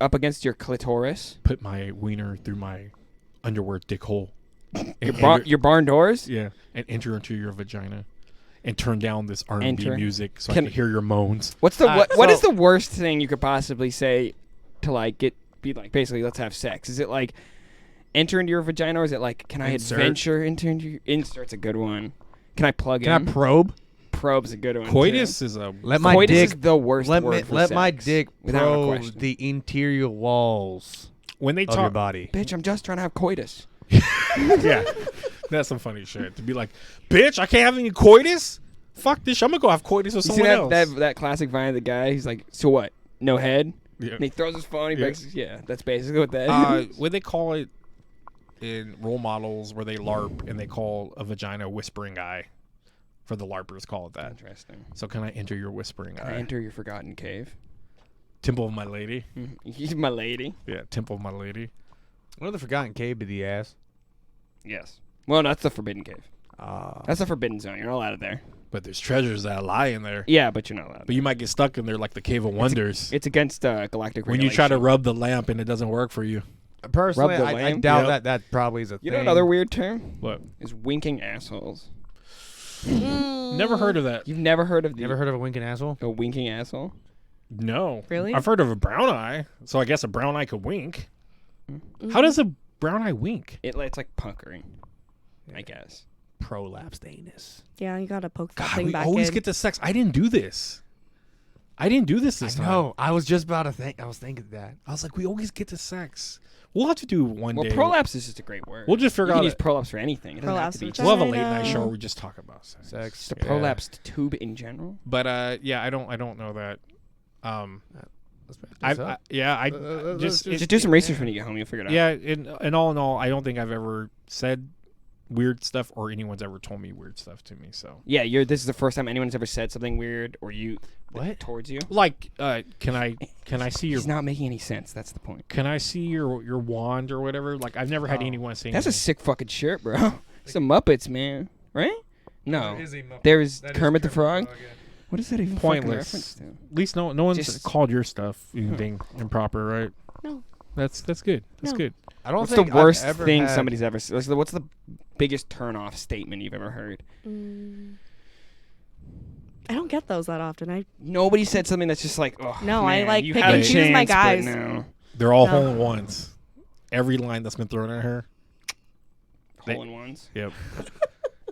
up against your clitoris? put my wiener through my underwear dick hole? Your barn doors? Yeah, and enter into your vagina, and turn down this R&B Enter. music so Can- I can hear your moans. What's the what is so- the worst thing you could possibly say to like be like basically let's have sex? Is it like enter into your vagina, or is it like can I Insert. adventure into your insert's a good one? Can I plug Can in? I probe? Probe's a good one. Coitus is a Let my Coitus dick. is the worst Let word for my sex, dick without a probe question. the interior walls when they of your talk. body. Bitch, I'm just trying to have coitus. Yeah, that's some funny shit. To be like, bitch, I can't have any coitus. Fuck this. I'm gonna go have coitus with You see someone else. that classic vine of the guy? He's like, so what? No head? Yeah. And he throws his phone. He Yeah. breaks. Yeah, that's basically what that is. What they call it in role models where they LARP and they call a vagina whispering eye. For the LARPers, call it that. Interesting. So can I enter your whispering Can eye? I enter your forgotten cave? Temple of my lady. He's my lady. Yeah, Temple of my lady. What if the forgotten cave be the ass? Yes. Well, that's the forbidden cave. That's the forbidden zone. You're not allowed there. But there's treasures that lie in there. Yeah, but you're not allowed. But you might get stuck in there like the Cave of Wonders. It's against galactic When you try to regulation. rub the lamp and it doesn't work for you. Personally, Rub the I lamp? doubt Yep. that probably is a You thing. know another weird term What? is winking assholes. Never heard of that. You've never heard of You ever heard of a winking asshole? a winking asshole? No. Really? I've heard of a brown eye. So I guess a brown eye could wink. How does a brown eye wink? It's like puckering, I guess. Prolapsed anus. Yeah, you gotta poke that God, thing we back always in. get to sex. I didn't do this. I didn't do this this time. No, I was just about to think. I was thinking that. I was like, we always get to sex. We'll have to do one Well, day. prolapse is just a great word. We'll just You figure can out. use prolapse for anything. It doesn't have to be Prolapse just We'll have a late night vagina. show where we just talk about sex. Sex. a Yeah. prolapsed tube in general. But yeah, I don't know that. Let's wrap this I up. yeah, I let's just Just do some research when you get home. You'll figure it out. yeah. In all, I don't think I've ever said weird stuff or anyone's ever told me weird stuff to me. So Yeah, this is the first time anyone's ever said something weird or you What? towards you. like, can I see your It's not making any sense. That's the point. can I see your wand or whatever? Like I've never had Oh. anyone say That's a anything. sick fucking shirt, bro. Some Muppets, man. Right? No. There's Kermit the Frog. What is that even fucking Pointless. reference to? At least no one's Just- called your stuff anything improper, right? No. That's good. That's No. good. I don't What's the think I've worst ever thing had- somebody's ever said? What's the biggest turn-off statement you've ever heard? I don't get those that often. Nobody said something that's just like, oh, No, I, man, like, you pick had and a choose my chance, but guys. no. They're all No. hole in ones. Every line that's been thrown at her. Hole in ones. Yep.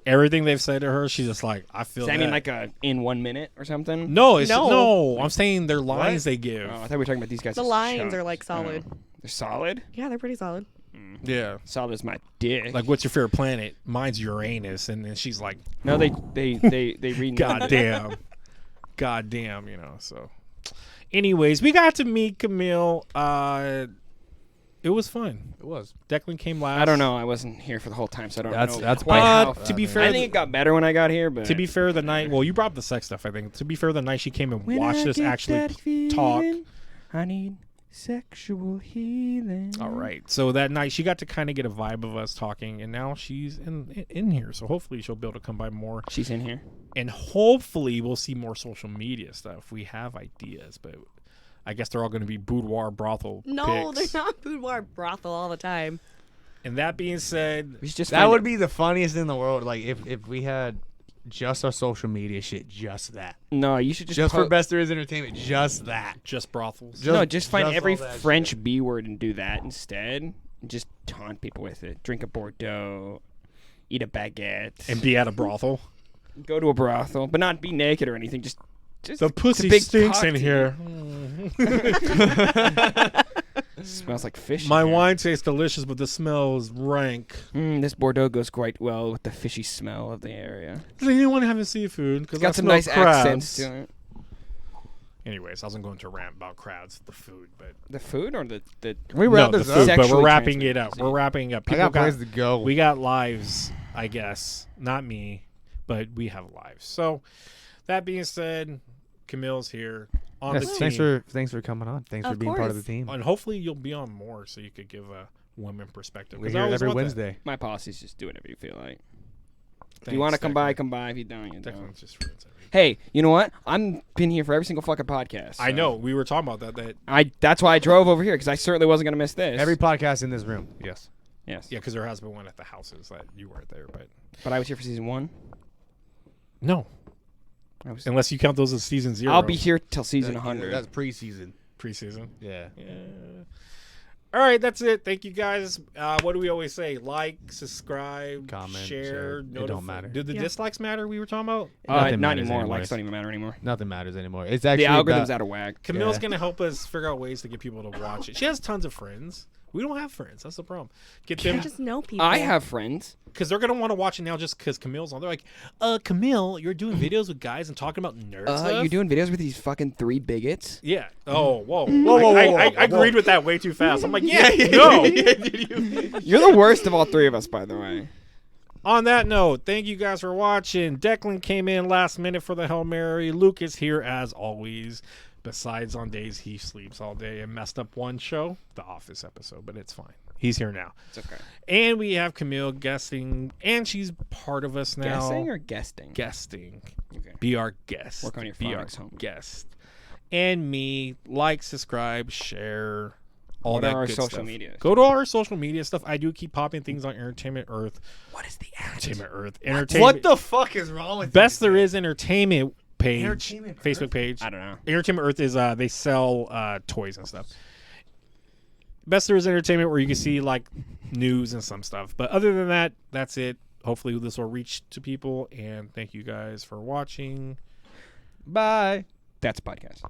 Everything they've said to her, she's just like, I feel Does that that. mean like in 1 minute or something? no, it's No. no. I'm saying their lines they give. Oh, I thought we were talking about these guys. The as lines chunks. are like solid. Oh. They're solid. Yeah, they're pretty solid. Yeah. Solid as my dick. Like, what's your favorite planet? Mine's Uranus, and then she's like, no, they read. God damn, God damn, So Anyways, we got to meet Camille. It was fun. It was. Declan came last. I don't know. I wasn't here for the whole time, so I don't know. That's quite how. To be fair, I think it got better when I got here, but to be fair, the night. Well, you brought up the sex stuff. I think. To be fair, the night she came and watched us actually talk. I need sexual healing. All right. So that night she got to kind of get a vibe of us talking, and now she's in here. So hopefully she'll be able to come by more, She's in here. and hopefully we'll see more social media stuff. We have ideas, but I guess they're all going to be boudoir brothel. No, pics. they're not boudoir brothel all the time. And that being said, We should just That would be the funniest in the world. Like if we had just our social media shit, just that. No, you should Just for Best There Is Entertainment, just that. just brothels. Just find just every all that French B word and do that instead. And just taunt people with it. Drink a Bordeaux, eat a baguette, And be at a brothel. go to a brothel, but not be naked or anything. Just The pussy big stinks in cocktail. here. smells like fish. My in here. wine tastes delicious, but the smell is rank. This Bordeaux goes quite well with the fishy smell of the area. Does anyone have a seafood? Because It's got some nice accents to it. Anyways, I wasn't going to rant about crowds, the food, but The food or the We no, wrap the this food. up. But we're Sexually wrapping it transmitted up. disease. We're wrapping up. I People got places to go. we got lives, I guess. Not me, but we have lives. So that being said, Camille's here on Yes, the team, thanks for coming on. Thanks for Of being part of the course. team. and hopefully you'll be on more, so you could give a woman perspective. We're 'Cause I here always every want that. Wednesday. My policy is just do whatever you feel like. If Thanks, you want to come by, Declan. come by. If you don't, you don't. Declan's just ruins everything. Hey, you know what? I'm been here for every single fucking podcast. I so know. We were talking about that. That's why I drove over here because I certainly wasn't gonna miss this. Every podcast in this room. Yes. yes. Yeah, because there has been one at the houses that you weren't there, but But I was here for season 1. no, I was. unless you count those as season 0. I'll be here till season 100. That's preseason. preseason. Yeah. Yeah. All right, that's it. Thank you guys. What do we always say? Like, subscribe, Comment, share. share. It don't matter. Do the Yeah. dislikes matter? We were talking about. Nothing not matters anymore. anymore. Likes don't even matter anymore. Nothing matters anymore. It's The actually algorithm's about, out of whack. Camille's Yeah. gonna help us figure out ways to get people to watch it. She has tons of friends. We don't have friends. That's the problem. Get I them just know people. I have friends. because they're gonna want to watch it now just because Camille's on. They're like, Camille, you're doing videos with guys and talking about nerd stuff. You doing videos with these fucking 3 bigots? Yeah. Oh, whoa. whoa, I whoa. agreed with that way too fast. I'm like, yeah, no. You're the worst of all 3 of us, by the way. On that note, thank you guys for watching. Declan came in last minute for the Hail Mary. Luke is here as always. Besides on days he sleeps all day and messed up one show, the Office episode, but it's fine. He's here now. It's okay. And we have Camille guesting, and she's part of us now. Guessing or guesting? Guesting. Okay. Be our guest. Work on your Be our phonics, homie. guest. And me, like, subscribe, share, all What that are our good social stuff. medias? Go to all our social media stuff. I do keep popping things on Entertainment Earth. What is the Entertainment Earth. Entertainment. What the fuck is wrong with Best you? There Is Entertainment page. Entertainment Earth? Facebook page. I don't know. Entertainment Earth is they sell toys and stuff. Best There Is Entertainment, where you can see like news and some stuff. But other than that, that's it. Hopefully this will reach to people. And thank you guys for watching. Bye. That's a podcast.